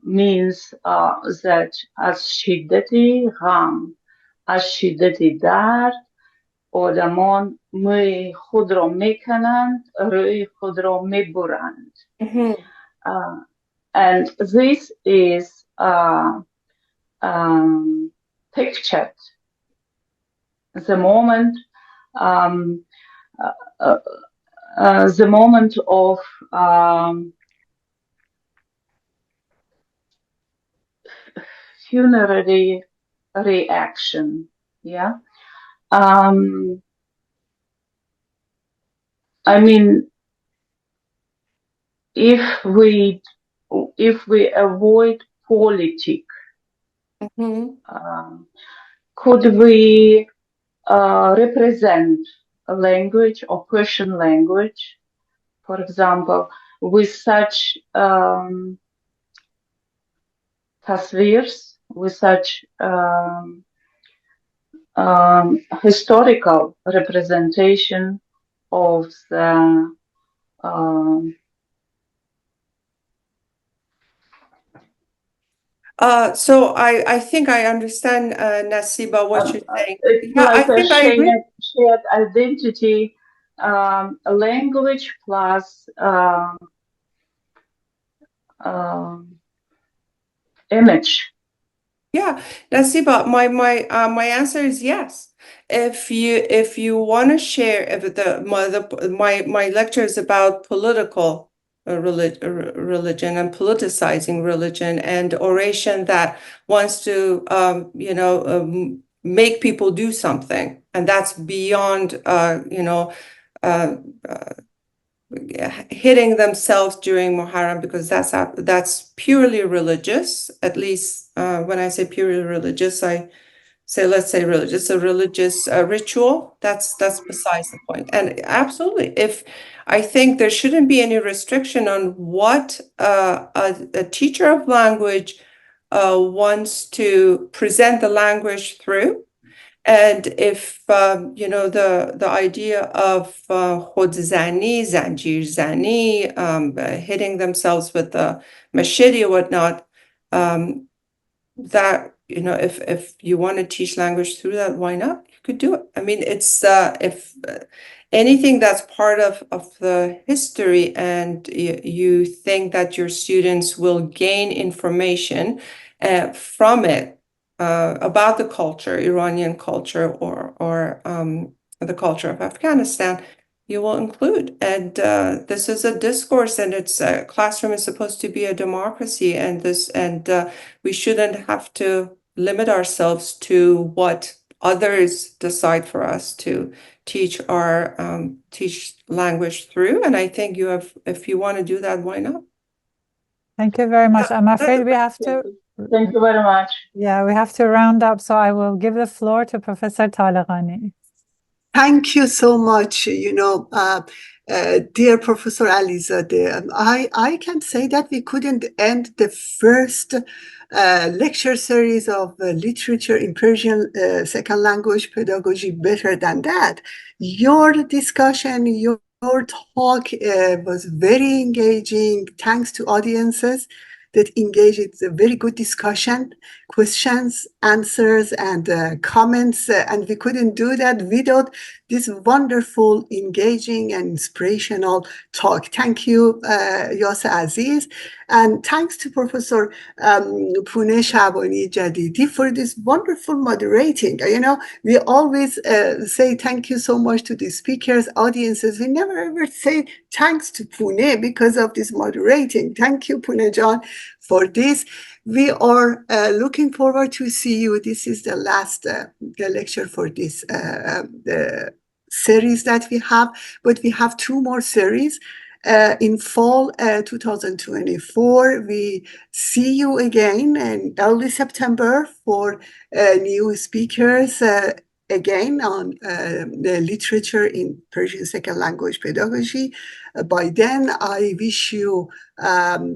means that as shiddati gham, as shiddati dard, آدمان موی خود را میکنند روی خود را میبرند. And this is pictured the moment of funerary reaction. Yeah. I mean, if we avoid politics, could we represent a language or Persian language, for example, with such tasvirs, with such historical representation of the so I think I understand, Nasiba, what you're saying. It's Yeah, like I think I agree. shared identity, a language plus image. Yeah, Nasiba, my answer is yes. If you want to share, if my lecture is about political religion and politicizing religion and oration that wants to make people do something, and that's beyond hitting themselves during Muharram, because that's purely religious. At least when I say purely religious, I say, let's say religious, a religious ritual. That's besides the point. And absolutely, if I think there shouldn't be any restriction on what a teacher of language wants to present the language through. And if the idea of khodzani, zanjirzani, hitting themselves with the machete or whatnot, that if you want to teach language through that, why not? You could do it. I mean, it's if anything that's part of the history, and you think that your students will gain information from it. About the culture, Iranian culture, or the culture of Afghanistan, you will include. And this is a discourse, and it's a classroom is supposed to be a democracy, and we shouldn't have to limit ourselves to what others decide for us to teach language through. And I think if you want to do that, why not? Thank you very much. I'm afraid we have to. Thank you very much. Yeah, we have to round up, so I will give the floor to Professor Taleghani. Thank you so much. Dear Professor Alizadeh, I can say that we couldn't end the first lecture series of literature in Persian second language pedagogy better than that. Your discussion, your Your talk was very engaging. Thanks to audiences that engaged. It's a very good discussion, questions, answers, and comments. And we couldn't do that without this wonderful, engaging, and inspirational talk. Thank you, Yass Aziz. And thanks to Professor Pune Shabani Jadidi for this wonderful moderating. You know, we always say thank you so much to the speakers, audiences. We never ever say thanks to Pune because of this moderating. Thank you, Pune John, for this. We are looking forward to see you. This is the last lecture for this the series that we have, but we have 2 more series. In fall 2024, we see you again in early September for new speakers again on the literature in Persian second language pedagogy. By then, I wish you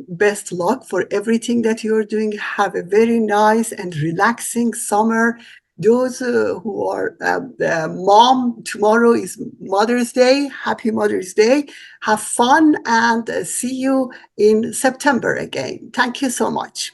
best luck for everything that you're doing. Have a very nice and relaxing summer. Those who are mom, tomorrow is Mother's Day. Happy Mother's Day. Have fun and see you in September again. Thank you so much.